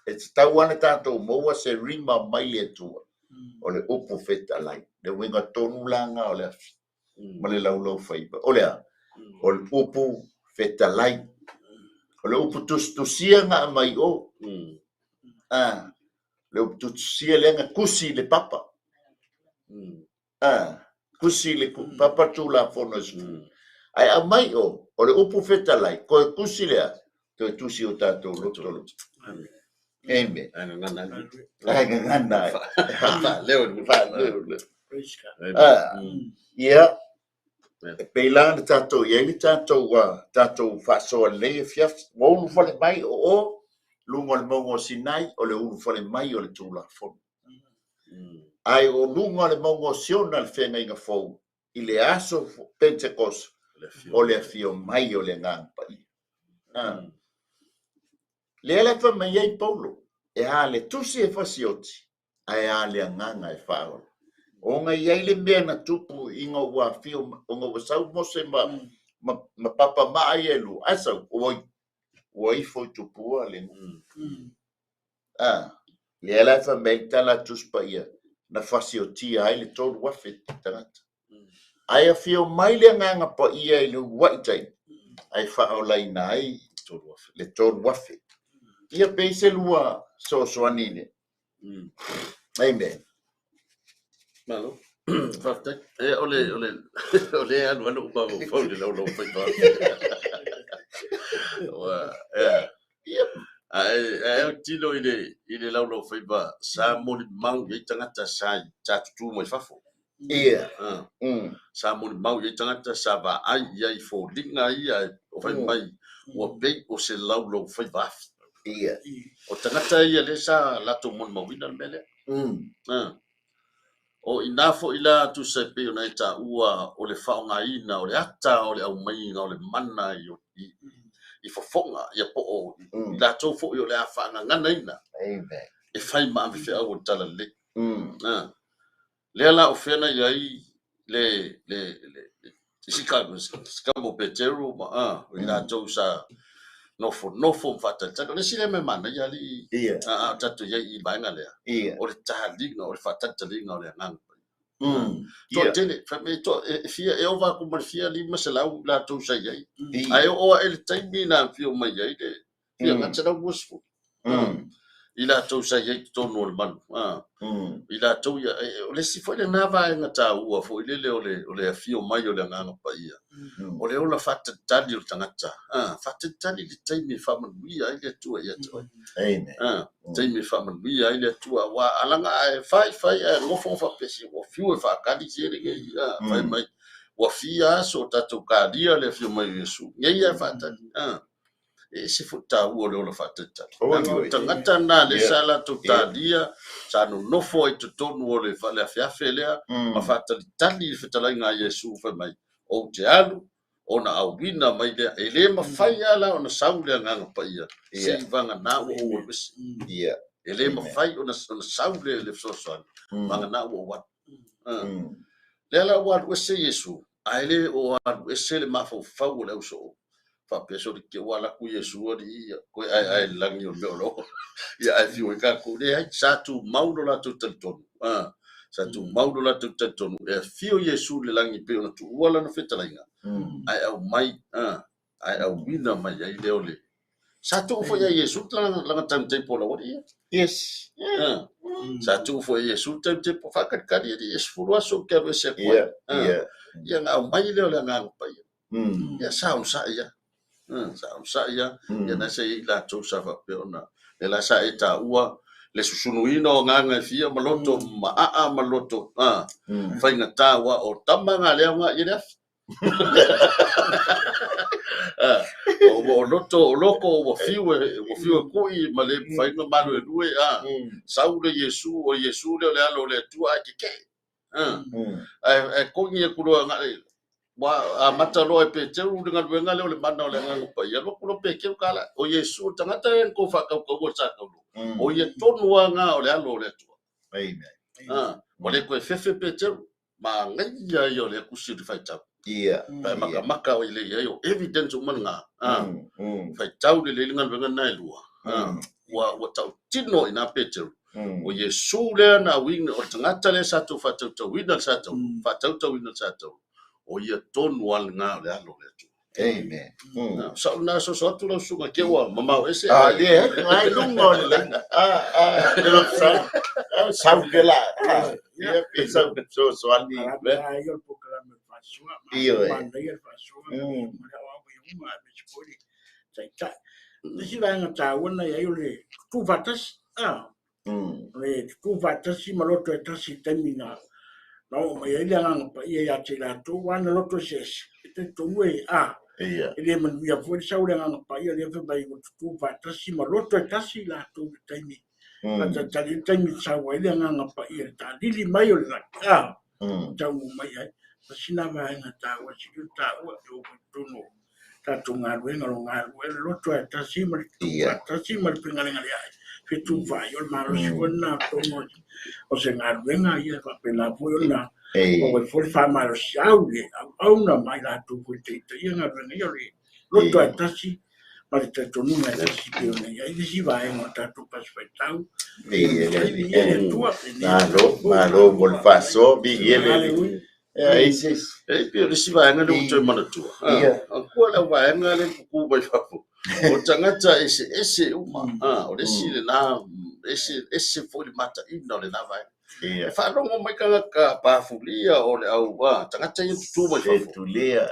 it's tawana tato mo se rima mai le tua ole upo feta lai le winga tonu langa ole male laulo faiba ole o le upu fetalai o le upu tustusia nga mai o le upu tustusia lenga kusi le papa kusi le papa tu la fono ai a mai o le upu fetalai ko kusi lea to tusi o tatou lotolo Amen. Ai ngana. Leo Ia peilang le tatou ia le tatou whasoa le fiaf o ulu fale mai o lungo le mongo Sinai o le ulu fale mai o le tula fon. Ai o lungo le mongo siona le whenga inga fou i le aso Penetekoso o le fio mai o le ngang pai. Le ala fa mai ai Paulo e a le tusi e fasioti ai a le nganga e whao. O nga iai le mea na tupu inga ua fio o nga wasau mose ma papa maa ielu asau oi foi tupua le le ala fa mai tala tuspa ia na fasioti ai le tolu wafe tangata. Ai a fio mai le nganga pa ia i le waitai ai whao lai nai le tolu wafe. Ia peise lua so anine. Amen. Malo. Faftek. Ole anu pa mo phone lo fa ba. Ai tilo ile lo fa ba sa mo mau ye tangata sa tu mo fafo. Ia. Sa mo mau ye tangata sa ba ai ia fo linga ia o fa mai o pe o se lo fa ba. Ia. O tangata ia le sa la to mo wina mele. O inafo ila tu se pe ona ta ua o le faunga ina o le ata o le au mai o le mana i fofonga ia po o la to fo yo le afanga ngana ina. Amen. E fai ma fe au tala le. Le ala o fena ia i le Chicago Petero ma ila to sa nofo mfata tata le sile me mana ia li tatu ia i bainga le. O le talinga o le fata talinga o le ngang. To tele fa me to fia e ova ku mar fia li masala la to sai ai ai o el time na fio mai ai de fia ngata busfu ila to sai ai to normal ila to ya le si foi na va ngata u fo ile o le fio mai o le nganga pa ia o le ola fata tali o tangata fata tali le time fa man wi ai le tu ia to Amen. time fa man wi ai le tu wa alanga fai ngo fo fa pesi o fiu fa kali sere ke fai mai wa fia so tatu kadia le fiu mai Yesu ia fata e se futa o le ola fata tali tangata na le sala to tadia sa no fo e to tonu o le fa le afia felea ma fata tali fetala nga Yesu fa mai o te alu ona awina mai le ele ma fai ala ona saule nga pa ia se vanga na o wis Ia. ele ma fai ona saule le so vanga na o wat le ala wat wis Yesu aile o wat wis le ma fo fa o le so fa peso de ke wala ku Yesu ri ko ai langi o lo ia ai fiu ka ku le ai sa tu maudo la tu ton sa tu maudo la tu ton e fiu Yesu le langi pe ona tu wala no fetalinga ai au mai ai au wina mai ai le ole sa tu fo ya Yesu langa tam tempo la wadi Yes. sa tu fo Yesu tam tempo fa kat kadi Yesu fo so ke be se ko ya nga mai le ole nga pa ya sa ya sa ya na se la tu sa fa pe ona le la sa eta ua le susunuino nganga fia maloto maloto fa inga tawa o tamanga le nga ina o loko o fiu kui ma le fa inga malu e due saule Yesu o Yesu le alo le tua ke ai ko ngi ku lo nga wa mata lo e pe teu dengan wenga le mana le nga pa ya lo ku pe ke kala o Yesu tangata en ko fa ka ko sa ka o ye tonu nga o le alo le tua Amen. o le ko fefe pe teu ma ngai ya yo le ku si fa ta Ia. pa maka o le yo evidence o manga fa tau le ngal wenga na lua wa tau tino ina pe teu o Yesu le na wing o tangata le sa tu fa tu wina sa tu fa tu wina sa tu o ia tonu al nga le alo le tu. Amen. Sa una so tu lo sunga ke wa mama ese. Dia ngai lungo le. Lo sa ke la. Ia pesa so ali. Yo proclamo fasua. Manda ia fasua. Mara wa uma bespoli. Sai Nisi vai ngata wana ya yule tu vatas le tu vatas si maloto etasi termina no ma ya yang pa ya tira tu wana loto ses itu tu we ele man ya foi sa ule ngang pa ya le fa tu vatas si maloto etasi la tu termi la tali termi sa wa ile ngang pa ya ta dili mai ole la ta mai ya sina vai ngata wa si ta wa tu no Tatu ngaruenga loto etasi mal etasi mal pengalenga ya fitu va yo malo suona tomo o se ngaruenga ya pa pela puona o foi fa malo saule au na mai la tu puite ya ngaruenga yo loto etasi mal tatu nunga etasi peona ya isi va en tatu pasfetau malo vol faso bi yele Isis. Pio risi vai ngale uto mana tua. Aku ala vai ngale ku bai fafu. O tangata ese uma. O risi le na ese foi mata ina le na vai. E fa no mo mai kanga ka pa fulia o le au tangata i tu bai fafu. Tulia.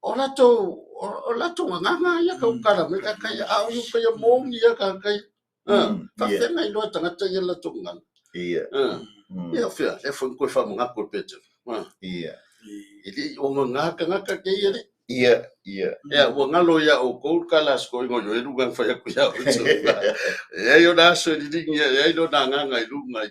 O lato nganga ya ka ukara me ka kai au yu ka ya mongi ya ka kai. Fa fenga i no tangata ya lato nganga. Ia fia, foi ko fa mga ko pete. Ili o ngaka ke ile. Ya o ngalo ya o ko kala sko ngo yo lu gang fa ya ku ya. Ya yo na so di ya yo na nganga lu ngai.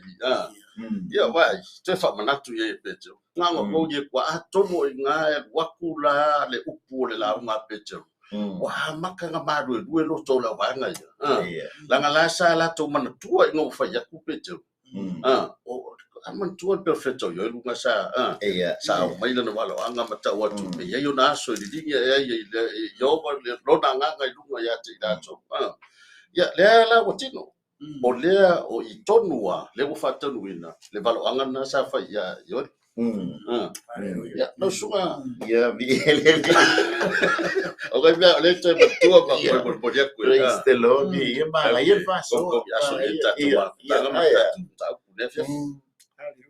Ya wa te fa manatu ye pete. Nganga ko ye kwa to mo nga wa kula le upu le la nga pete. Wa maka nga madu du lo to la wa nga ya. La nga la sa la to manatu ngo fa ya ku pete. Aman tuan perfecto yo lu ngasa sa mai na wala anga mata watu me yo na so di dinga yo ba lo na nga lu nga ya ti da so ya le la watino o le o itonua le go fatanu ina le valo anga na sa fa ya yo ya no sunga ya bi o ga le te tua ba por ya ku praise the Lord bi ma ya faso ya so ta ta mata ta ku ne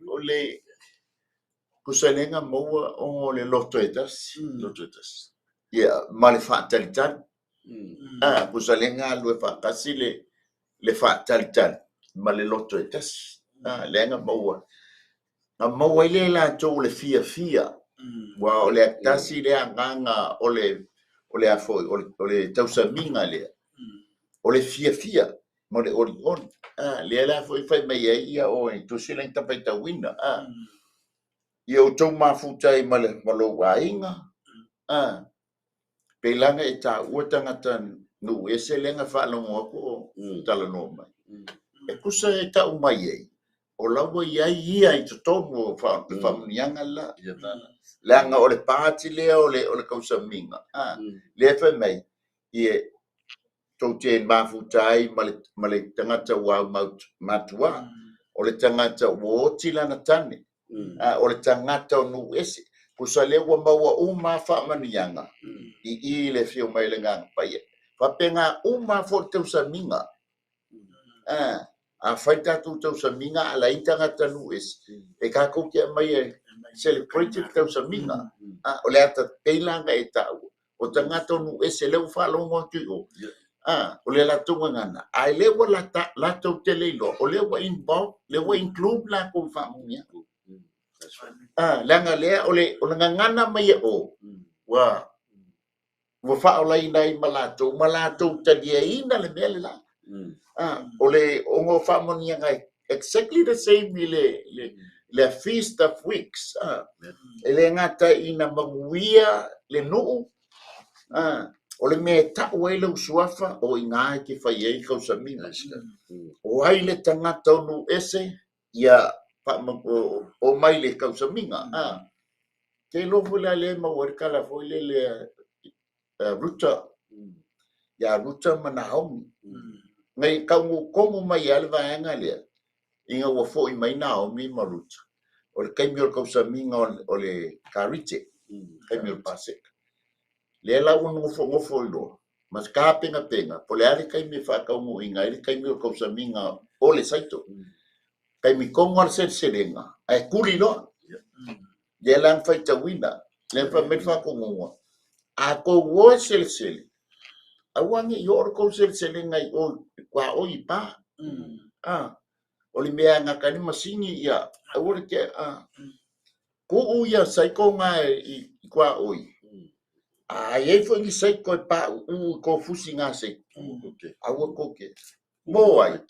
ole kusalenga moa o le loto etas ya male fatalitan kusalenga lu fa kasile le fatalitan male loto etas lenga moa moa ile la to le fia wa ole tasi le nganga ole afo ole tausaminga le ole fia mole on le la foi fai mai ia o to sila ta pai ta wina ia o tau mafutai malo wainga pelanga e ta utanga tan no ese lenga fa lo mo ko tala no mai e kusa e ta umai e o lawa ia i to mo fa mianga la langa o le pati le o le kausa minga le fa mai ie tau te mafutai male tangata wa matua o le tangata wo tila na tane o le tangata o nu ese pusale wa mawa uma fa manianga i le fio mai le ngang pai fa penga uma fo tau saminga a faita tu tau saminga ala tangata nu ese e ka ko ke mai celebrate tau saminga o le ata teilanga e tau o tangata nu ese le fa lo ngo tu o le la tunga ngana ai le wa la to tele lo o le wa involve le wa include la ko fa mia langa le o le ngana mai o wa fa o lai nai malato ta dia ina le mele la o le o ngo fa monia ngai exactly the same le feast of weeks ele ngata ina maguia le no o le me ta o ele usuafa o inga ke fai e kau samina o ai le tangata no ese ia pa o mai le kau samina ke lo fula le ma wer kala fo le ruta ya ruta mana hom ngai kau ko mo mai alva nga le inga wo fo i mai na o mi maruta o le kaimi o le kausaminga o le karite, kaimi o le pasek. Le la un ngofo ilo, mas ka penga, po le ale kaimi whakaumu inga, ele kaimi o le kausaminga o le saito. Kaimi kongo selenga, ai kuri no, le lang whaita wina, le wha kongoa. A ko wo sele. Awangi i ora kou sele ngai o kwa o i pa. O le mea ngaka ni masingi ia. Awore ke ko uia saiko ngai i kwa oi. Ai fo ngi saiko i pa ko fusi nga se. Awa koke. Mo ai.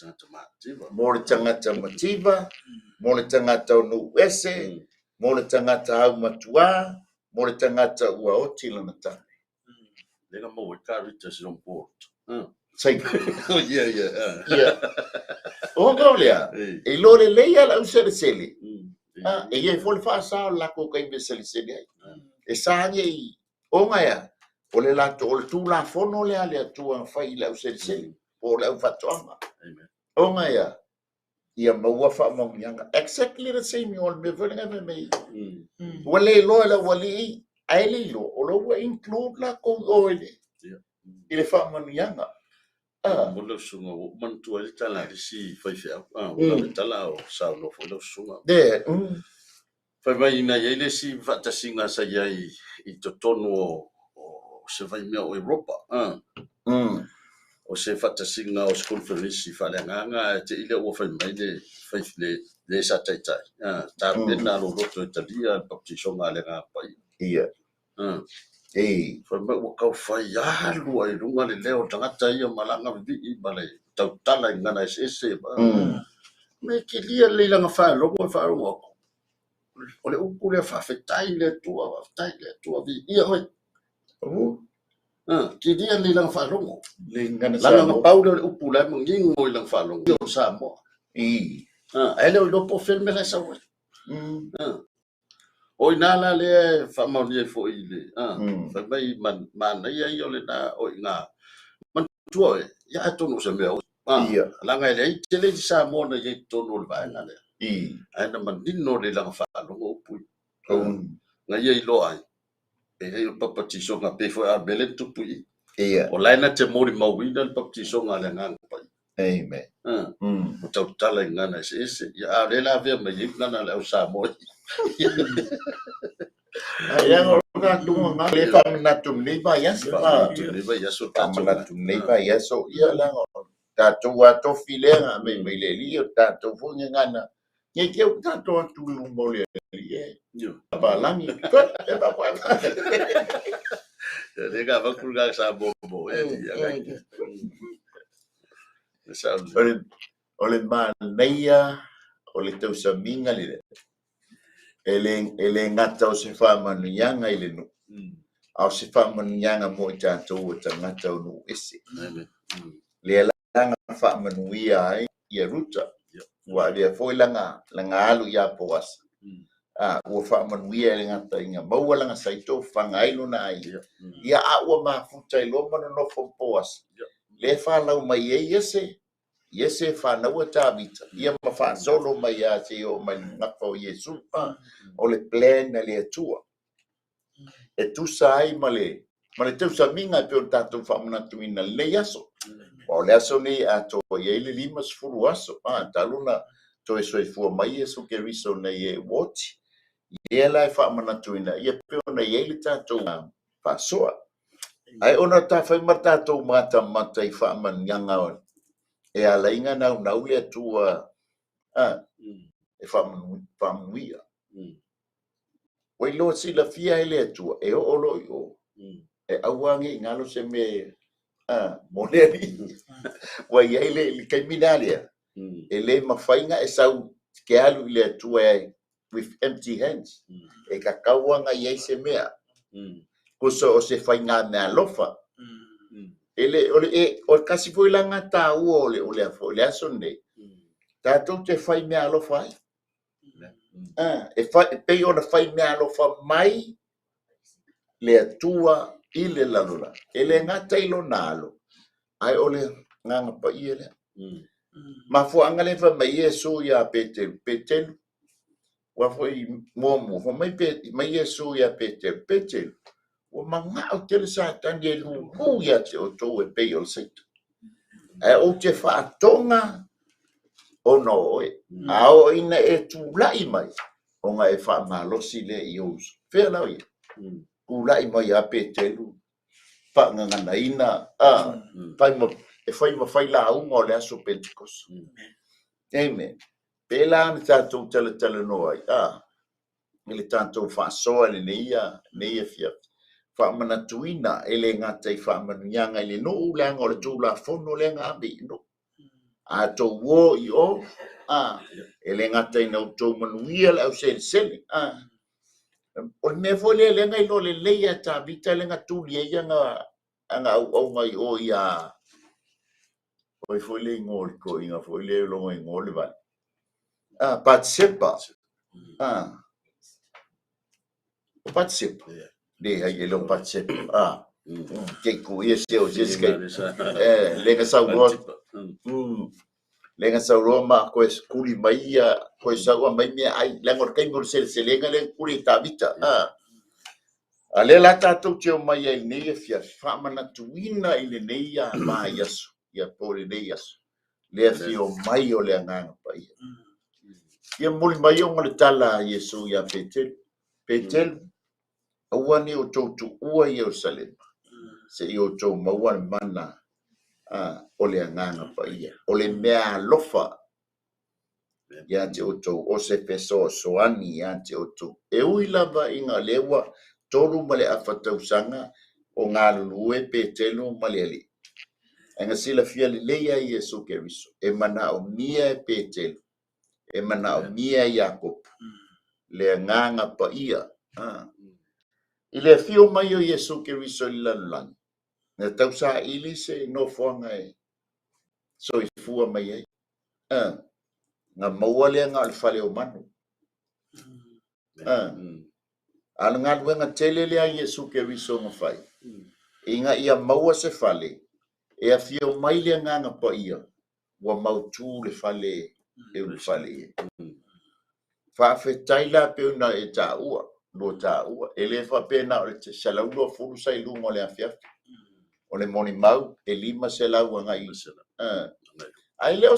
Mo le tangata mativa, mo le tangata o nu ese, mo le tangata au matua, mo le tangata ua oti lana tane. Lega mo e karita si on board. Saiko. Yeah. O ngolea. E lore leia la usere sele. E ye fo le fa sa la ko kai be sele ai. E sange i o ngaya. O le lato o le tu la fono le ale tua fai la usere. O le au fatoanga. O ngaya. Ia maua fa mo yanga. Exactly the same you all me venga me. Wale lo la wali ai lo o lo include la ko oile. Ile fa mo yanga. Mo sunga o mantua le tala le si fai fea. O le tala o sa no fo lo sunga. De. Fai mai na ye le si fata singa sa ia I totono o se vai mea o Europa. O se fata singa o school felisi fa le nganga te ile o fai mai le sa tai tai. Ta pena lo roto Italia baptiso nga le nga pai. Ia. Fai mai o kau fai alu ai runga le leo tangata ia malanga vivi bale tau tala ngana ese ba. Me ke lia le langa fa longo fa longo. O le upu le fa fetai le tua vi ia hoi. Ki lia le langa fa longo. Le ngana Langa nga pau le upu le ngingo mo langa fa longo. Io sa mo. Ele o lopo filme le sa wai. O inala le fa mauni fo ile. Fa mai man ia o le na o nga. Man tuo ia tonu se mea. Langa ele tele sa mo na ia tonu le vai na le. Ana man dino le langa fa longo upu. Nga ia ilo ai. E papatiso nga pe fo a bele tupu I. O laina te mori mawina le papatiso nga le ngang pai. Amen. O tau tala I ngana ese. Ia a le la vea me i ngana le au sa mo. Ia ngorga tunga nga le fa manatum nei vai yaso. Le vai yaso Manatum nei vai yaso. Ia la tato wa to filenga me le li o tato fo ngana. Ye ke o tato tu mo le li. Ba langi. E ba kwa. Lega va kurga sa bobo Ole maneia ole tau saminga le ele ngata o se fa manuanga ile no au se fa manuanga mo tatou o tangata o no ese le langa fa manuia ai ia ruta wa le foi langa alu ia poas o fa manuia le ngata inga mau langa saito fangailo na ai ia a o ma futa ilo mana no fo poas le fa lau mai ese fa na o tabita ia ma fa solo mai a se o mai ngapa o Yesu o le plan na le tua e tu sai male tu sa minga pe o tatu fa mana tu ina le yaso o le aso ni a to ye le limas furu aso taluna to e soi fu mai Yesu ke riso na ye watch ye la fa mana tu ina ye pe na ye le tatu fa soa ai ona ta fa marta to mata I fa man yanga e ala inga na ule tua e fa manuia Wai lo si la fia ele tua e o lo yo e awangi ngalo se me moneri wai ele kai minalia ele mafainga e sau ke alu ile tua with empty hands e ka kawanga ye se mea kuso o se fainga na lofa ele o kasi foi langa ta ole afo le asonde tato te fai mea lofa e pe ona fai mea lofa mai le atua ile lalula ele ngata ilo nalo ai ole nganga pa ile ma fu anga le fa mai Yesu ya petel wa foi mo fo mai Yesu ia Petel o manga o tele sa tange lu ya te o to e pe o se o te fa tonga o no a o ina e tu lai mai o nga e fa malosi le i uso fe la ia ku lai mai a Petelu pa nga na ina pai mo e fai la un o le aso Penetekoso amen pela ni tatou tele no ai ele tatou fa soa le neia fia fa mana tuina ele ngata i fa manuanga ele no langa o le tu la fono lenga abi no a to wo i o ele ngata i no to manuia le au sel o me fole lenga i lo le leia ta vita lenga tu le nga anga au ngai o ia o fole ngol ko inga fole lo ngai ngol va participa participa de ai ele participa que conhece o Jessica lenga sa lenga sa Roma ko skuli mai ko sa mai me ai lenga kai ngol se lenga le kuli tabita ale la tatu te mai ai nei fia fa mana tuina ile nei ya mai yasu ya pole nei yasu le fio mai o le nganga pai ia muli mai o le tala Yesu ya Petel awani o tu ua Jerusalem se o to maua mana o le nganga pai o le mea lofa ya te o to o se peso soani ya te o to e ui lava inga lewa toru male afatausanga o ngā lulue Petelu male ali anga sila fia le leia Yesu Keriso e mana o mia e Petelu e mana o mia Jakob le nganga pai ile fio mai o Yesu Keriso lalang na tausa ili se no fonga so i fua mai ai nga maua le nga alfale o manu ala nga luenga tele le a Yesu Keriso nga fai inga ia maua se fale e a fio mai le nga pa ia wa mautu le fale e le fale fa fetai la pe na e taua no taua ele fa pena o te salaulo fulu sai lungo le afia o le moni mau e lima se lau nga i ai leo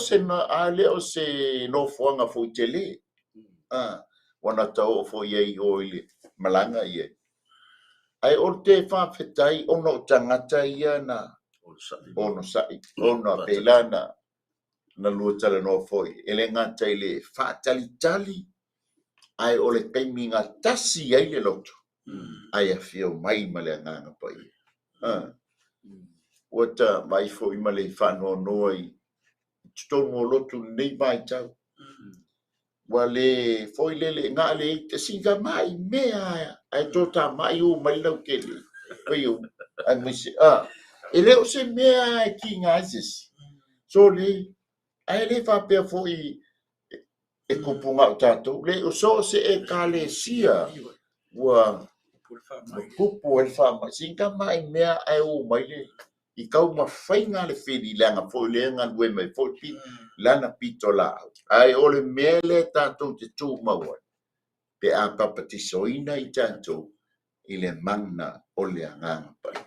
se no fuanga fo tele wana tau fo ye o ile malanga ye ai o te fa fetai ono tangata ia na ono sai ono pelana na luatala no foi ele ngata ile fa tali ai o le kaiminga tasi ai le loto ai a fio mai malanga nga pai wata mai fo i male fa no noi tono lotu nei mai tau wale foi lele nga le te singa mai mea ai tota mai o mai lau kele oi ai misi ele o se mea ki ngazis so le ai le fa pe foi e kupunga tato le o so se e kalesia wa kupu el fama singa mai mea ai o mai le i kau mawhainga le whiri langa fo leanga lue mai fo pi lana pito la ai ole mele tātou te tū maua pe a papatisoina i tātou i le mangna o le anganga pai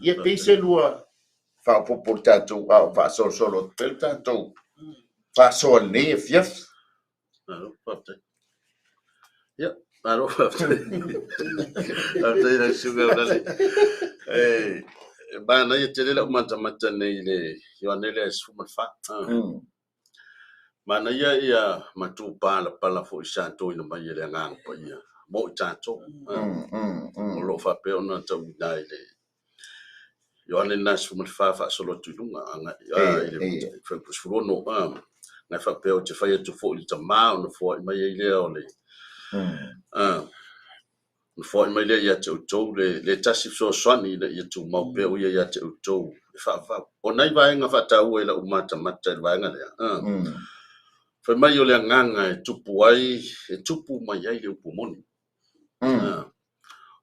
ia peise lua whaopopor tātou au whaasolo pel tātou whaasol ne e fiaf Aro after na sugar dali ba na ye tele la mata nei le yo ne le su fa ma na ya matu pala fo santo ina mai le ngang pa ia mo tanto o lo fa pe ona tau dai le yo ne na su fa solo tu lunga anga ile fa pusfuro no na fa pe o te fa tu fo il tama no fo mai le o le fo mai le ya tu le tasi so swani le ya tu mau pe o ya tu fa o nai vai nga fa ta o la mata vai nga le fa mai o le nganga e tupu ai e tupu mai ai le upumoni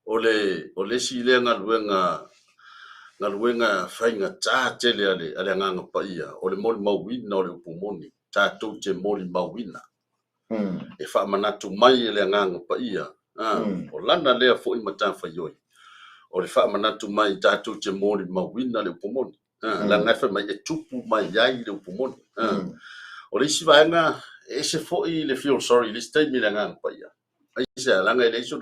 o le si le nga luenga fainga ta tele ale nganga pa ia o le moli mauina o le upumoni ta tu te moli mauina e fa manatu mai le nganga pa ia o lana le fo i mata fa yoi o le fa manatu mai tatu te mori mawina le pomoni la ngafa mai e tupu mai yai le pomoni o le si vaenga e se fo i le feel sorry le stay mi le nganga pa ia ai se la ngai le so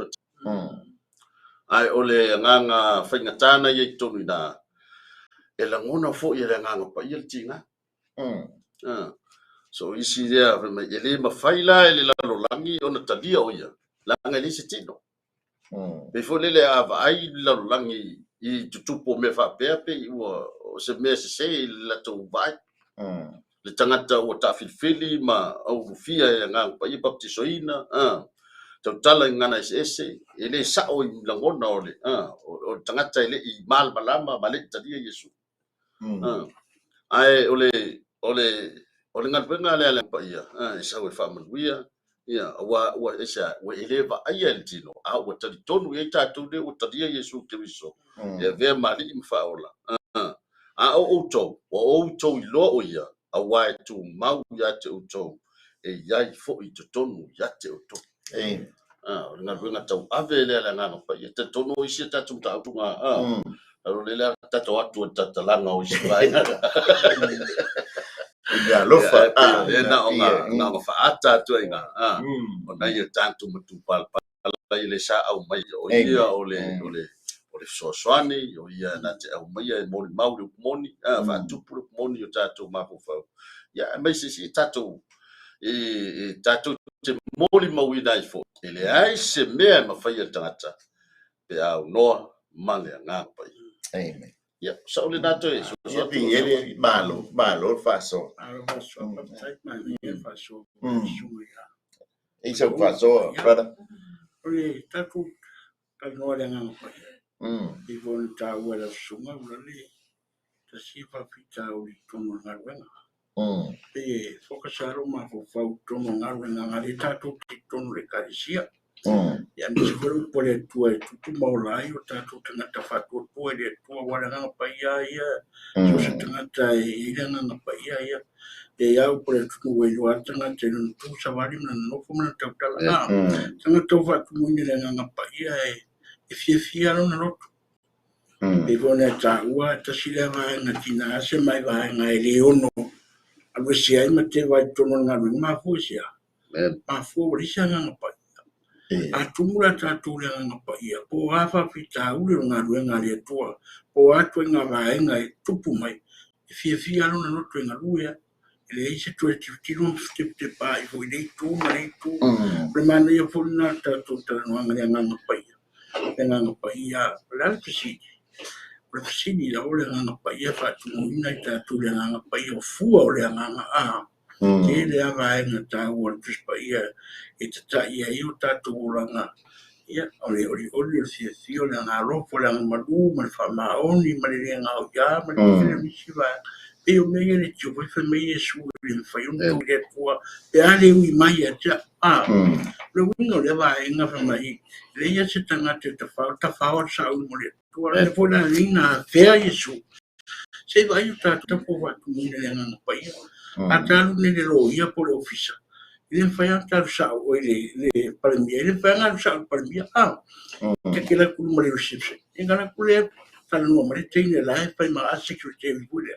ai o le nganga fa ngatana ye tonu na e la ngona fo i le nganga pa ia tinga so isi dia me ele mafaila ele la langi ona talia oia la ngai se tino be fo le ava ai la langi i tutupo me fa pepe i o se me se la to vai le tangata o ta filfili ma au fia nga pa i baptisoina tau tala ngana ese ele sa o la ngona ole o tangata ele i mal malama male talia yesu ai ole ngal le pa ia sa we fa manuia ia wa esa we eleva ai el tino wa tali tonu e tatu de o talia yesu kristo e ve mali mfa ola o to i lo o ia a wa tu mau ya te o to e yai fo i te tonu ya te o to ngal tau ave le la ngana pa ia te tonu i se tatu ta tunga alo le tatu atu tatalanga o Israel Ia lofa na fa ata tu inga o na ia tantu matu pal pal le sa au mai o ia ole soani o ia na te au mai e moni mauri moni fa tupu moni o tatu ma fa ia mai si tatu tatu te moni maui dai fo ele ai se me ma fa ia tata pe au no male nga pa amen ia sa ole na to ia pi ele malo faso isso faso brother ole tatu no le nga pa i von ta wala sunga le ta si fa pita o tono ngarwenga e focusaro ma fo fa tono ngarwenga ngari tatu tono le karisia ya mi sicuro pole tu tu maulai o tatu tanga ta fa tu le tu wala nga pa ia so se tanga ta ile nga pa ia e ya pole tu we yo tanga te no tu sa vali no fo na ta tala tanga to fa tu ni le nga pa ia e fia no no e vona ta ua ta sila nga tina se mai va nga ele ono a se ai mate vai tono nga ma fu sia ma fu risa nga pa a tumura ta tu le nga pa ia po afa fita u le nga le tua po atu nga va nga tupu mai e fia no no to nga luia ele se tu ti no te pa i fu le tu remane ia fu na ta tu ta no nga pa ia nga pa ia la pisi Persini la ole nga pa ia fa tu ina ta tu le nga pa ia fu ole nga ke le ava nga ta o tu pa ia e ta ia io ta tu nga ia ole si ole nga ro po la ma du ma fa ma oni ma le nga o ya ma le mi si va e o me le tu fa me su le fa un tu le tua e ale ui mai ya le wingo le va nga fa mai le ia se tanga te ta fa sa u mo le tua le po na lina fea Yesu se vai ta po va tu ni le nga pa ia ata lu le lo ia po le ofisa ile fa ya ta sa o le para mi ile fa nga sa para mi que la ku mo le reception ngana ku le ta no mo le tine la fa ma security ku le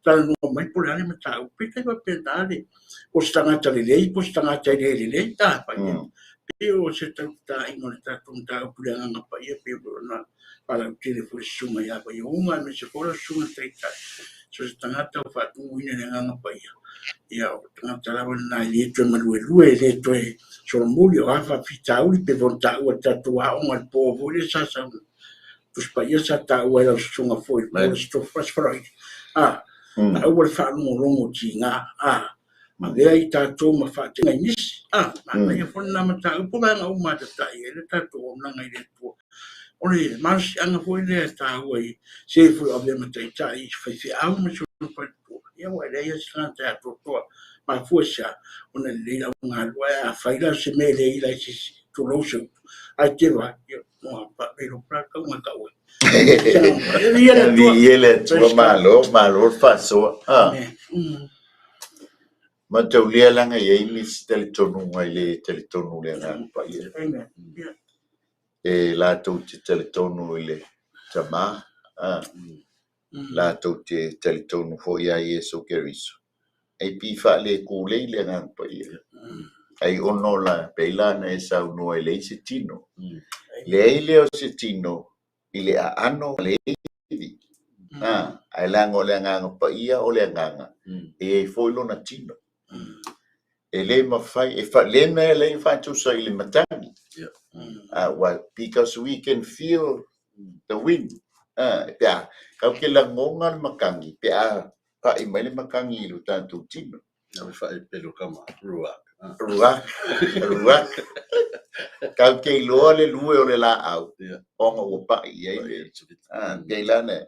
ta no mai po le ma ta o pita va pedale o sta na ta le po sta na ta le ta pa o se ta ino ta tunta ku le nga pa ia pe na para que ele fosse suma ya pa uma me se fora suma treita so se tangata o fa tu ina nga pa ia o tangata la na ile to malue le to so mulio afa fita uli pe vonta o tatu a un al povo le sa tu spaia sa ta o era sunga foi o sto fas freud na o fa no longo tinga ma le ai ta to ma fa tinga nis ma ia fona mata po nga o mata ta ile ta to na nga ile to ole mas anga foi le ta oi se foi ovviamente tai fai au ma so fa ia wa le ia sa ta to ma fusa una le una lua fai la se me le ila si to lo so a te va no pa pero pra ka uma ka oi ele tua malo faso Ma tau lea langa ye mis teletonu ngai le teletonu le nga pa ia. E la tau te teletonu ile tama. La tau te teletonu fo ia Yesu Keriso. Ai pi fa le ku le nga pa ia. Ai ono la peila na e sau no ele se tino. Le ile o se tino ile a ano le ili. Ai lango le nga pa ia o le nga. E foi lo na tino. Ele mafai e fa le me le fa tu sa ile matangi. Because we can feel the wind. Pia kau ke la ngonga makangi pia pa i mai le makangi lu tantu tino. Na fa e pelo kama ruak. Ruak. Kau ke loa le lue o le la au. Onga o pa i ele. Ke lana.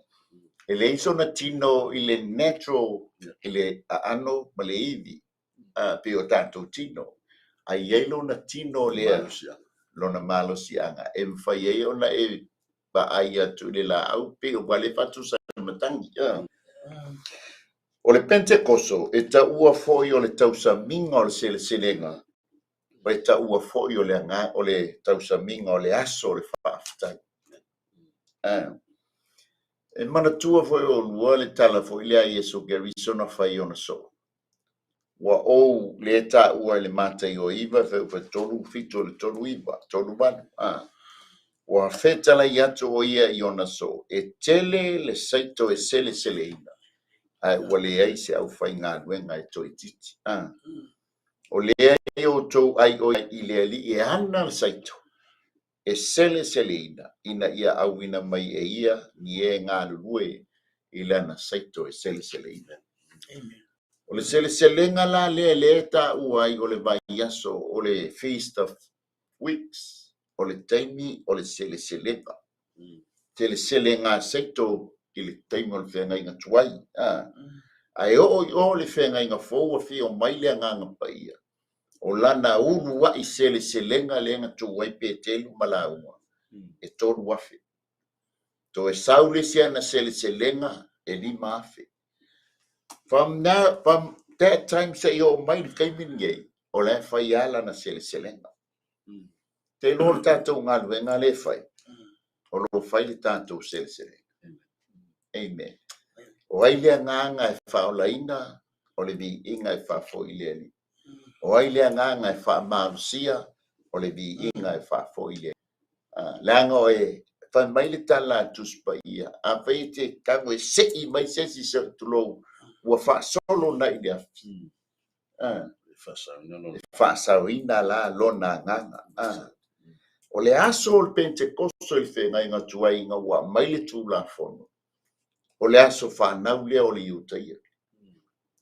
Ele iso na tino ile natural ile ano maleivi. Pe o tanto tino. Ai yelo na tino le lona malo sianga. E mwhai e ona e ba ai atu le la au pe o wale fatu sa matangi. O le Penetekoso e ta ua foi o le tausaminga o le seleselenga. Pai ta ua foi o le anga o le tausaminga o le aso o le whaafitai. E mana tua foi o lua le tala foi lea Yesu Keriso na whai ona so. Wa o le ta ua le matai o iwa fe tolu fito le tolu iwa, tolu manu. Wa fetala i atu o ia i ona so. E tele le saito e seleselenga. Wale ai se au whai ngā nuenga e toi titi. O lea e o tau ai o i lea li e ana le saito. E seleselenga ina ia au ina mai e ia ni e ngā lulue i lana saito e seleselenga. O le seleselenga la lea ta ua i o le vai aso o le Feast of Weeks. O le taimi o le seleselenga. Seleselenga saito i le taimi o le whenga inga tuai. Ai o le whenga inga fōua fi o mai lea nganga pa ia. O lana unu wa i seleselenga le nga tuai pe telu malaunga. E toru wafe. To e saule sia na seleselenga e lima afe. From that time say yo mai kaimin ye o le fai ala na seleselenga. Te lor tātou ngā luenga le fai. O lo fai le tātou seleselenga. Amen. O ai lea nganga e whaolaina o le vi inga e whafo i lea li. O ai lea nganga e whaamarusia o le vi inga e whafo i lea. Langa o e whai mai le tala tuspa ia. A whai te kango e seki mai sesi sa tulou ua whaasolo na i lea. Whaasawina la lona nganga. O le aso o le Penetekoso i whenga inga tuai inga ua mai le tūla fono. O le aso whanau lea o le iutaia.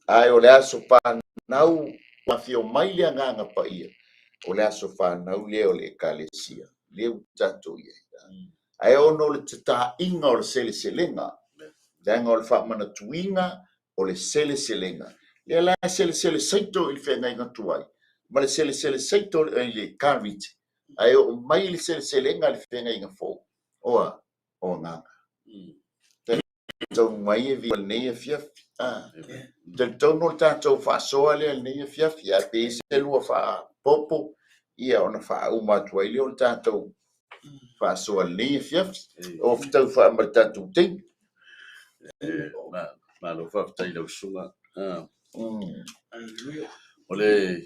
Ai o le aso whanau mafio mai lea nganga pa ia. O le aso whanau lea o le ekalesia. Leu tato ia. Ai ono le tata inga o le seleselenga. Langa o le whamana tuinga o le seleselenga. Lea la sele saito i whenga inga tuai. Ma le sele saito i le karite. Ai o mai le seleselenga le whenga inga fō. Oa, o nganga. Tau mai e vi nei e fiafi. Tau no tātou whaasoa lea nei e fiafi. A pe se lua wha popo. Ia ona wha umatu ai leo tātou whaasoa nei e fiafi. O tau wha amara tātou tei. Ma lo whaftai lau sunga. O le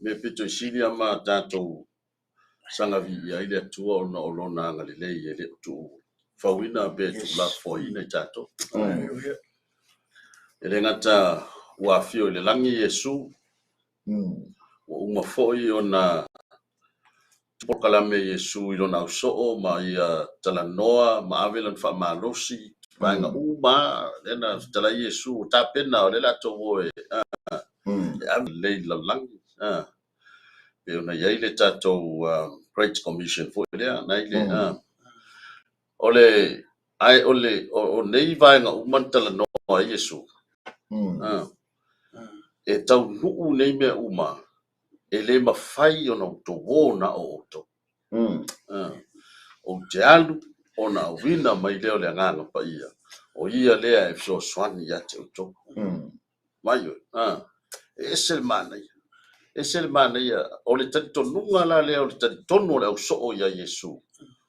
me pito i siri ama tātou sangavi ia i le atua ona o lona anga le lei e le tu fawina be tu la foina i tātou. E le ngata ua fio i le langi Yesu. Ua uma foi ona pokalame Yesu i lona usoo ma ia talanoa ma avelan wha malosi. Vaenga uma lena tala Yesu tapena o le lato oe. Lei la langi. Pe ona iai le tātou Great Commission foi lea. Nai le ole ai ole o nei vaenga uma talanoa Yesu. E tau nuu nei mea uma. E le mawhai ona utowo na o oto. O te alu ona wina mai leo le nganga pa ia. O ia lea e fio swani ya te uto. Mai o. mana ia o le talitonunga la lea o le talitono o le ausoo ia Iesu.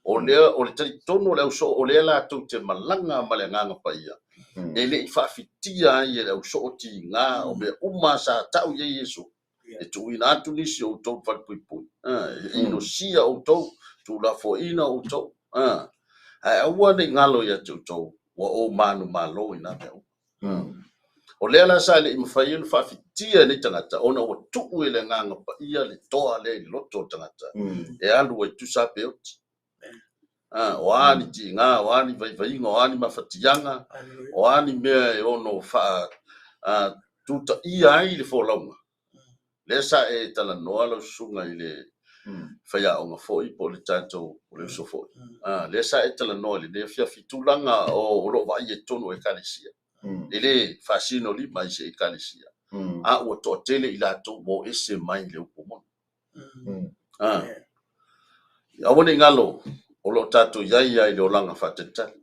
O le talitono o le ausoo o lea latou te malanga ma le agaga paia. E leʻi faafitia ai e le ausoo tigā o mea uma sa tau ia Iesu. E tuuina atu nisi outou falepuipui. E inosia outou, tulafoina outou. Ae aua nei galo ia te outou ua o manu malo ina mea uma. O lea la sa leʻi mafai ona faafitia nei tagata ona ua tuu e le agaga paia le toa lea i le loto o tagata. E alu ai tusa pe oti. O ani tigā, o ani vaivaiga, o ani mafatiaga, o ani mea e ono faa tutaia ai le folauga. Le sa e talanoa lausuga i le faiaʻoga foʻi po le tatou o le uso foʻi. Le sa e talanoa i lenei afiafitulaga o loo vaai e tonu o ekalesia. E lē fasino lima i se ekalesia. A ua toʻatele i latou mo ese mai le upomona. Aua nei galo o loo tatou iai ai le olaga faatatali.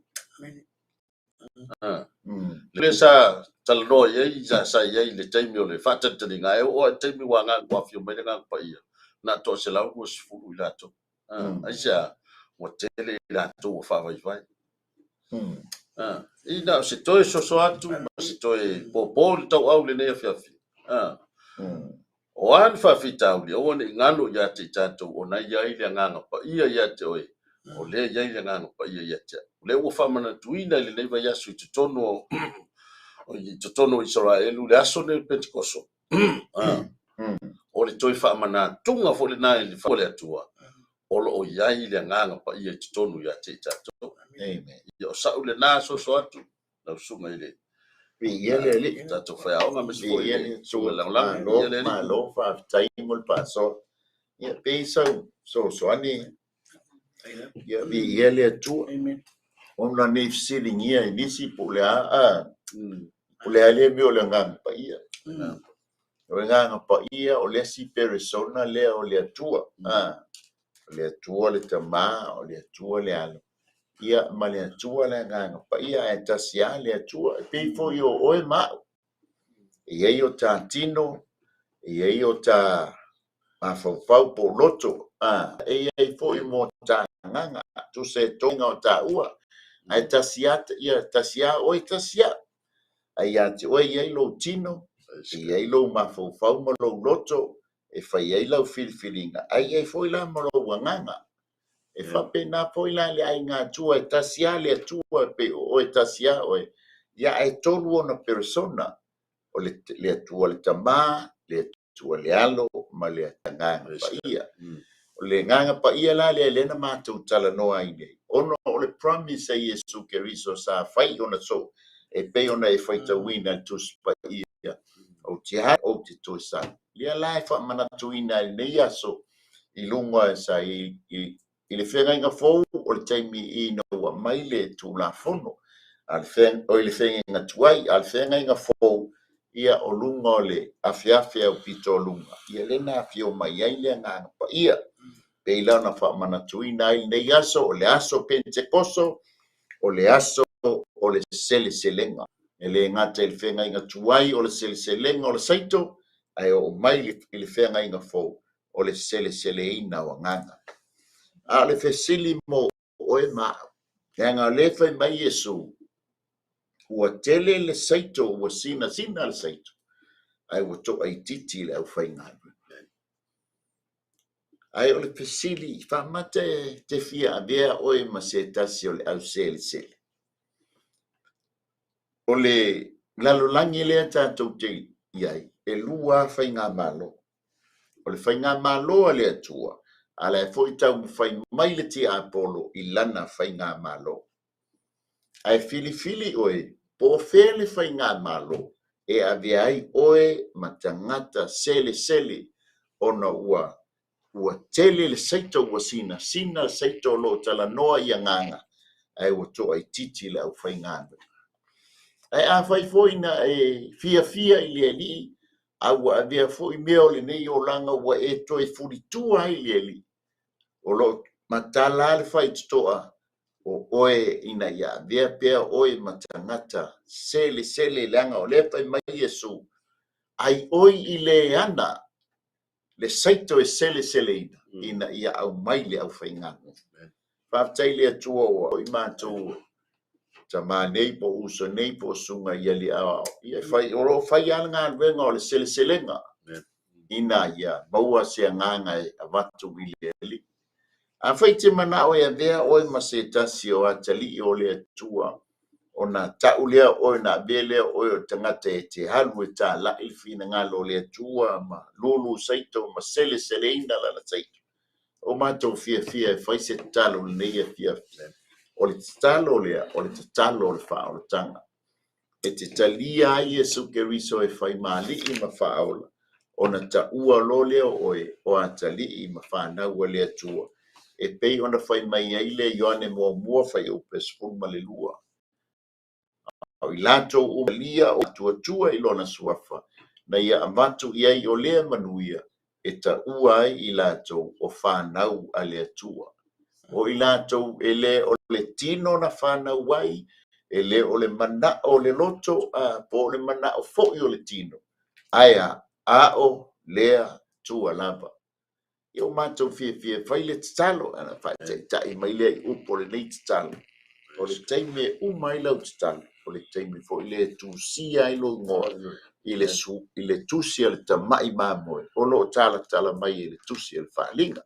Le sa talanoa iai sa iai le taimi o le faatataliga e o e taimi ua gaga afio mai le gaga paia na toʻaselau 20 i latou. Ai sa ua tele i latou ua faavaivai. Ina o se toe soso atu ma se toe popō le tauau lenei afiafi. O ani faafitaulia ua neʻi galo iā te tatou ona iai le agaga paia iā te oe. O lea iai le agaga paia iā te o lea ua faamanatuina i lenei vaiaso i totono o Isaraelu le aso le Penetekoso. O le toe faamanatuga fo lenā i le fa le atua. O loo iai le agaga paia i totonu iā te tatou. Ia o sa'u lenā soso atu lausuga i le tatou faiaʻoga ma se foʻi le suga lagolaga ia le malo faafetai mo le paaso. Ia pei sau soasoani ia viia le atua. Ona nei fesiligia i nisi po le o le ale me o le agaga paia. O le agaga paia o le asi peresona lea o le atua. O le atua le tamā, o le atua le alo. Ia ma le atua le agaga paia e tasia le atua. E pei foʻi o oe ma'u. E ai o tātino, e ai o tā mafaufau po loto. E ai foʻi mo tagaga tuse toga o tāua. Ai tasia ia tasia oe tasia. Ai ate oe iai lou tino, iai lou mafaufau ma lou loto, e fai ai lau filifiliga. Ai foʻi la ma lou agaga. E faapena foʻi la le aiga atua e tasia le atua pe oe tasia oe. Ia e tolu ona persona o le atua le tamā, le atua le alo, ma le agaga paia. O le agaga paia la le lena matou talanoa ai nei. Ono o le promise a Iesu Keriso sa fai ona so. E pei ona e faitauina i tusi paia. O te hai o te tuisa. Lia la e faamanatuina i nei aso i lunga sa i le whengainga fōu o le taimi i na ua mai le tūlafono. O le whengainga tuai, al whengainga fōu ia o lunga o le afiafia o pito o lunga. Ia lena afio mai ai le nganga pa ia. Pei lau na whaamanatuina ai nei aso o le aso Penetekoso, o le aso o le seleselenga. E le ngata i le whengainga tuai o le seleselenga o le saito, ai o mai i le whengainga fōu o le seleseleina o nganga. A le fesili mo oe maa. Nga le fai mai Yesu. Ua tele le saito, ua sina le saito. Ai ua to ai titi le au fai ngāru. Ai o le fesili, whamate te fia avea oe ma se tasi o le au sele. O le lalolangi lea tātou te iai, e lua fai ngā malo. O le fai ngā malo a le atua. Ala e foi tau fai mai le ti apolo i lana fai ngā malo. Ai fili oe, po fele fai ngā malo, e aviai oe matangata sele ona ua tele le saito ua sina le saito lo tala noa i nganga. Ai ua to ai titi le au fai ngā. Ai a fai foi na e fia i le li, a ua avia foi meo le nei o langa ua e toi furitua ai le li. O lo matala le fai toa o oe ina ia vea pea oe matangata sele langa o le fai mai Yesu ai oi i le ana le saito e sele ina ia au mai le au whaingango. Whaftai le atua o i mātou ta nei po uso nei po sunga ia li au. Ia whai oro whai ana ngā wenga o le sele ina ia maua se nganga e avatu i le li. A whai te mana o ia vea oi ma se tasi o atali o le atua o na taulea o na bele o tangata e te halu e tā la ilfina ngā lo le atua ma lulu saito ma sele ina la saito. O mātou fia e whai se talo le nei e fia. O le talo lea, o le talo le wha o le tanga. E te talia ai e sukeriso e whai mali i ma wha aula. O na ta ua lo leo o a tali i ma wha naua le atua. E pei ona whai mai aile yoane mua whai o pesfuma le lua. Au i lato o lia o tua i lona suafa. Na ia amatu i ai o lea manuia e ta ua ai i lato o wha nau a le atua. O i lato e le o le tino na wha nau wai, e le o le mana o le loto po le mana o fo'i o le tino. Aia a o lea tua lava. Io mātou fia whai le talo ana whai tai mai lea i upo le nei talo. O le teime umai lau talo. O le teime fo i le tusia i lo ngoa. I le tusia le tamai mamoe. O lo tala mai i le tusia le whaalinga.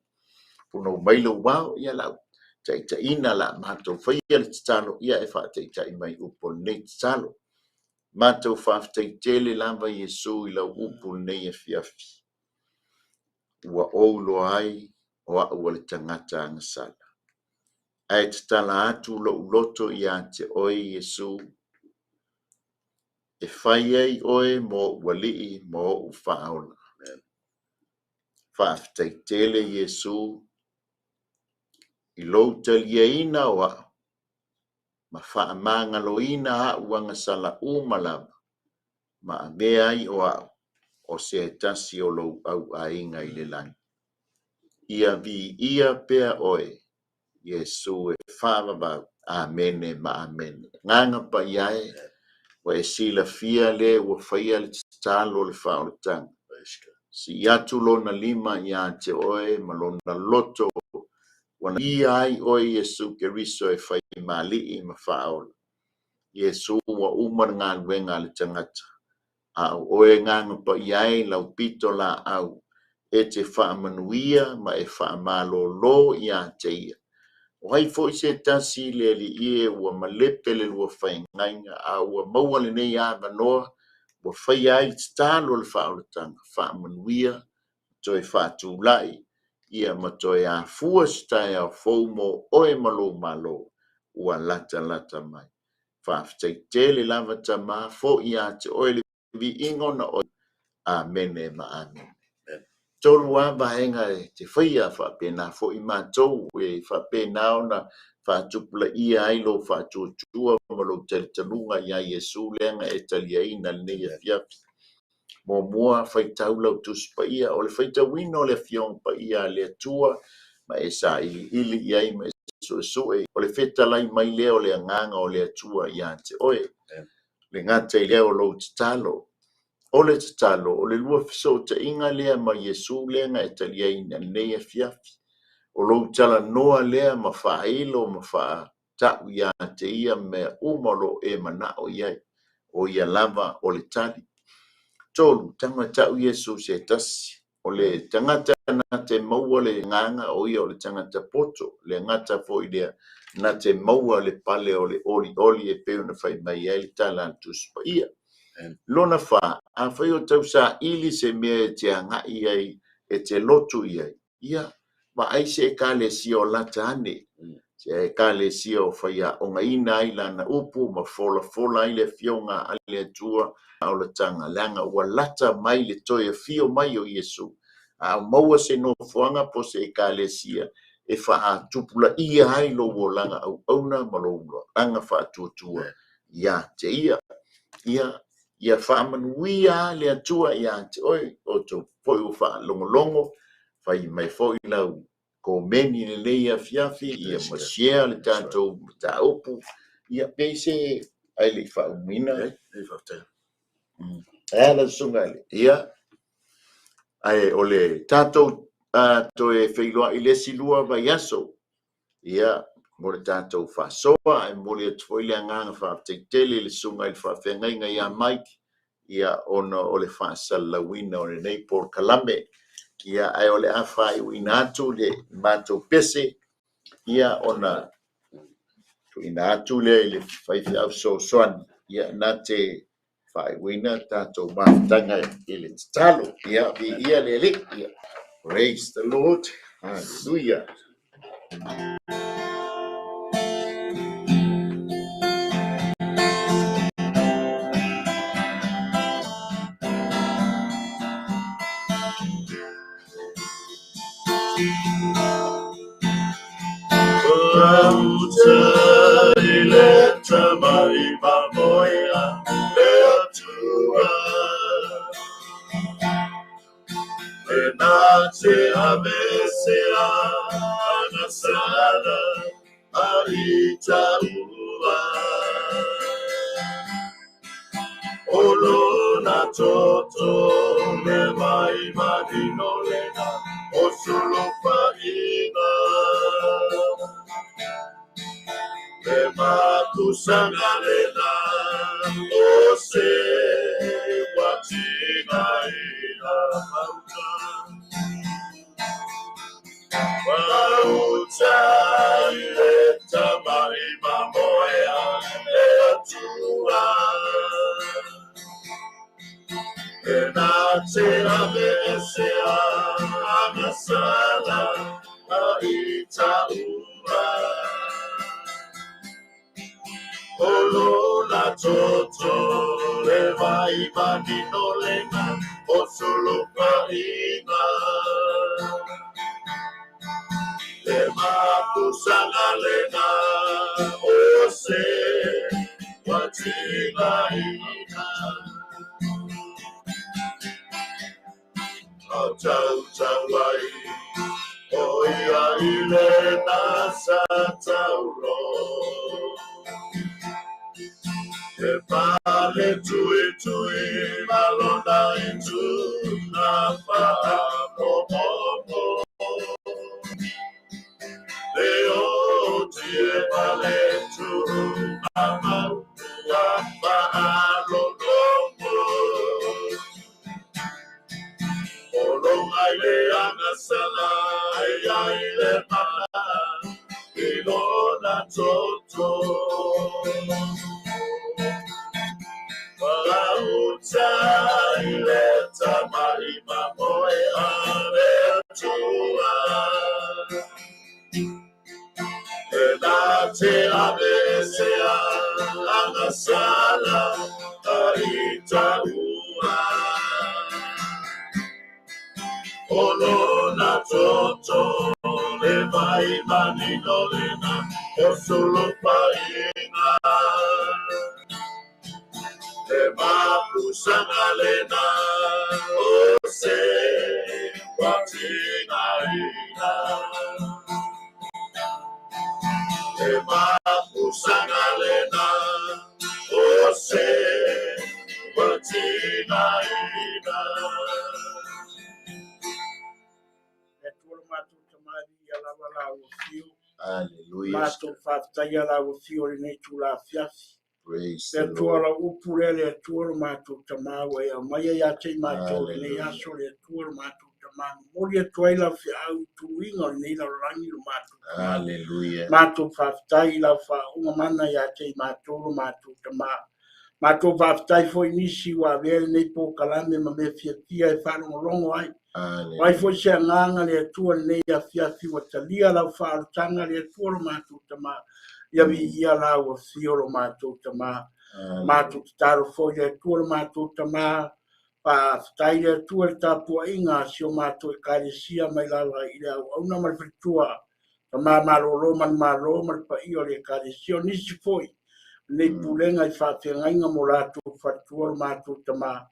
Puno mai lo wao ia lau. Ta ina la mātou whai le talo ia e whaatai mai upo le nei talo. Mātou whaatai tele lava Yesu i lau upo le nei e fiafi. Ua oulo ai o ua le tangata angasala. Ai te tala atu lo uloto i a te oi Yesu. E whai ai oe mo walii mo u whaola. Whaatai tele Yesu i louta lia ina o a. Ma wha mangaloina a uangasala umalama. Ma mea ai o a. O se tasi o lo au a inga i le langi. Ia vi ia pea oe. Yesu e whaavabau. Amene ma amene. Nganga pa iae. Wa e sila fia le wa whaia le talo le whao le tanga. Si atu lona lima ia te oe ma lona loto. Wana ia ai oe Yesu ke riso e whai mali i ma whao. Yesu wa umar ngā wenga le tangata. Au oe nganga pa iai lau pito la au. E te whaamanuia ma e whaamalo lo ia te ia. O hai fo i se tasi le li ie ua malepe le lua whaingainga a ua maua le nei a manoa ua whai ai talo le whaoletanga whaamanuia to e whaatulai ia ma to e a fua stai a faumo oe malo ua lata mai. Whaafitai tele lava ta maa fo i a te oe le vi ingo na oe. Amene ma amene. Tolu wa vaenga te whaia whapena fo i mātou e whapena ona whaatupula ia ailo whaatutua malo talunga ia Yesu lenga e talia ina nea fiapi. Mo mua whaitau lau tuspa ia o le whaitawino le fiong pa ia le tua ma e sa ili ia ma so e o le whetalai mai leo le nganga o le tua ia te oe. Le ngata i leo lo talo. O le talo, o le lua fiso te inga lea ma Yesu lenga e talia ina nea fiafi. O lo tala noa lea ma whaelo ma wha tau ia te ia mea umalo e mana o iai. O ia lava o le tali. Tolu, tanga tau Yesu se tasi. O le tangata na te maua le nganga o ia o le tangata poto. Le ngata fo i lea na te maua le pale o le oli e peo na whai mai ai tala antuspa ia. Lona fa a whai o tau sa ili se mea te anga iai e te lotu iai. Ia, ma aise e ka le si o lata ane. Se e ka le si o whai a onga ina ila na upu ma fola ile fionga ale atua o la tanga langa ua lata mai le toi a fio mai o Yesu. A maua se no fuanga po se e ka le sia e wha a tupula ia hai lo o langa au auna ma lo langa wha tuatua. Ia, te ia whaamanuia le atua ia te oi o to poi o wha longo whai mai fo i lau ko meni le leia fiafi ia masiea le tātou ta opu ia peise ai le whaumina Ala sunga ia ai ole tatou to e whailoa i le silua vai aso. Ia, mo le tatou whasoa, e mo le tuoile anganga whaafteitele le sunga i whaafengainga ia maiki. Ia ona o le whaasalawina o le nei por kalame. Ia ai ole a whaiwina atu le mātou pese. Ia ona tuina atu le i le whaifi au so soani. Ia na te whaiwina tatou maftanga i le talo. Ia vi ia le le. Ia. Praise the Lord. Hallelujah. Mato whātaia la o fiore nei tu la fiafi. Praise Le the tua Lord. la upure le tua mato tamawa e maia ya te mato le aso le tua mato tamawa. Mori e tua la fi au tu inga nei la rangi lo mato tamawa. Hallelujah. Mato whātai la wha unga mana ya te mato lo mato tamawa. Mato whātai fo inisi wa vele nei po kalame ma me fia e whanongo rongo ai. Wai fo se nganga le tua nei a fiafi wa talia la whaarutanga le tua lo mato tamawa. Ia vi ia la o fio lo mato tamawa. Mato taro fo le tua lo mato tamawa. Pa tai le tua le tapua inga si o mato e karesia mai lava i le au na mai fritua. Tamawa maroro man maroro man pa io le karesia nisi foi. Nei pulenga i whāwhengainga mo rātou whatua lo mato tamawa.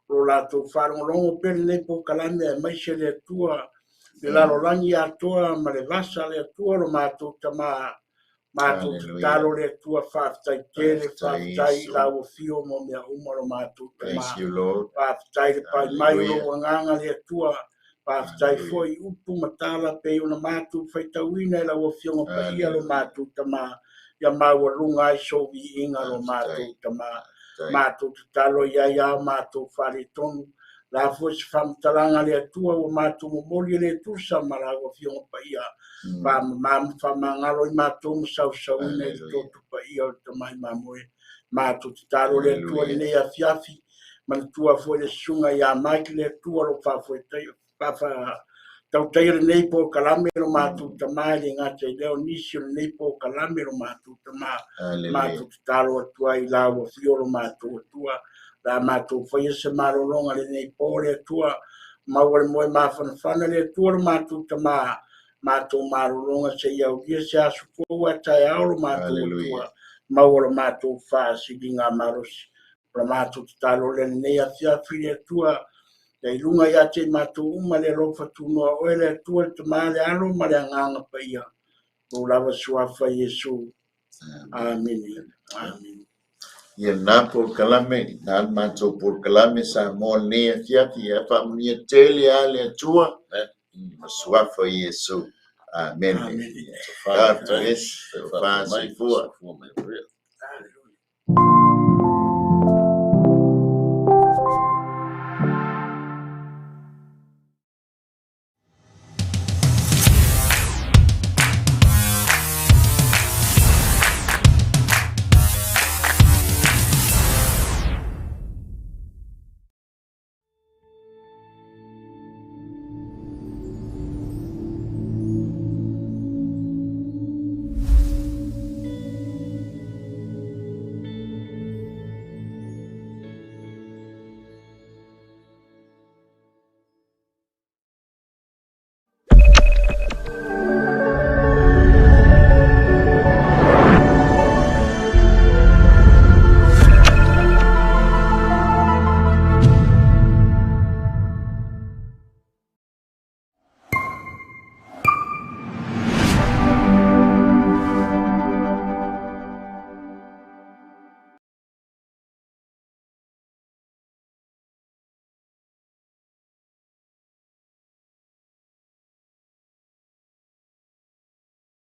Lo rātou wharongorongo pere nei po kalame e maise le tua. Le lalo rangi a toa ma le vasa le tua lo mato tamawa. Mātou talo le tua whaftai tele, whaftai la o fio mo mea umaro mātou te mā. Thank you, Lord. Whaftai le pai mai lo wanganga le tua. Whaftai foi upu matala pe una mātou whaitawina la o fio mo pa ia lo mātou te mā. Ia maua runga ai sovi inga lo mātou te mā. Mātou talo ia mātou whare tonu. La foi se whamtalanga le tua o mātou mo moli le tusa mara o fio mo pa ia. Whamangalo I mātou sau ina I tōtu pa ia o te mai mamoe. Mātou te taro le tua ni nea fiafi. Man tua foi le sunga ia mai ki le tua lo whafoi tau teire nei po kalame lo mātou te mai le ngate I leo nisi o nei po kalame lo mātou te mai. Mātou te taro atua I la o fio lo mātou atua. La mātou foi se marolonga le nei po le tua. Maua le moe mawhanawhana le tua lo mātou te mai. Mātou marolonga se iau kia se asu fōua tai aoro mātou atua. Maua mātou whaasiki ngā marosi. Pra mātou te talo le nei a fiafi le tua. Te ilunga ia te mātou uma le rofa tūnoa oe le tua te maa le alo ma le anganga pa ia. Ko lava suafa Yesu. Amen. Amen. Ia nā por kalame, nā mātou por kalame sa mō nea fiafi e whamunia tele a le atua. Suafa Yesu. Amen. God bless.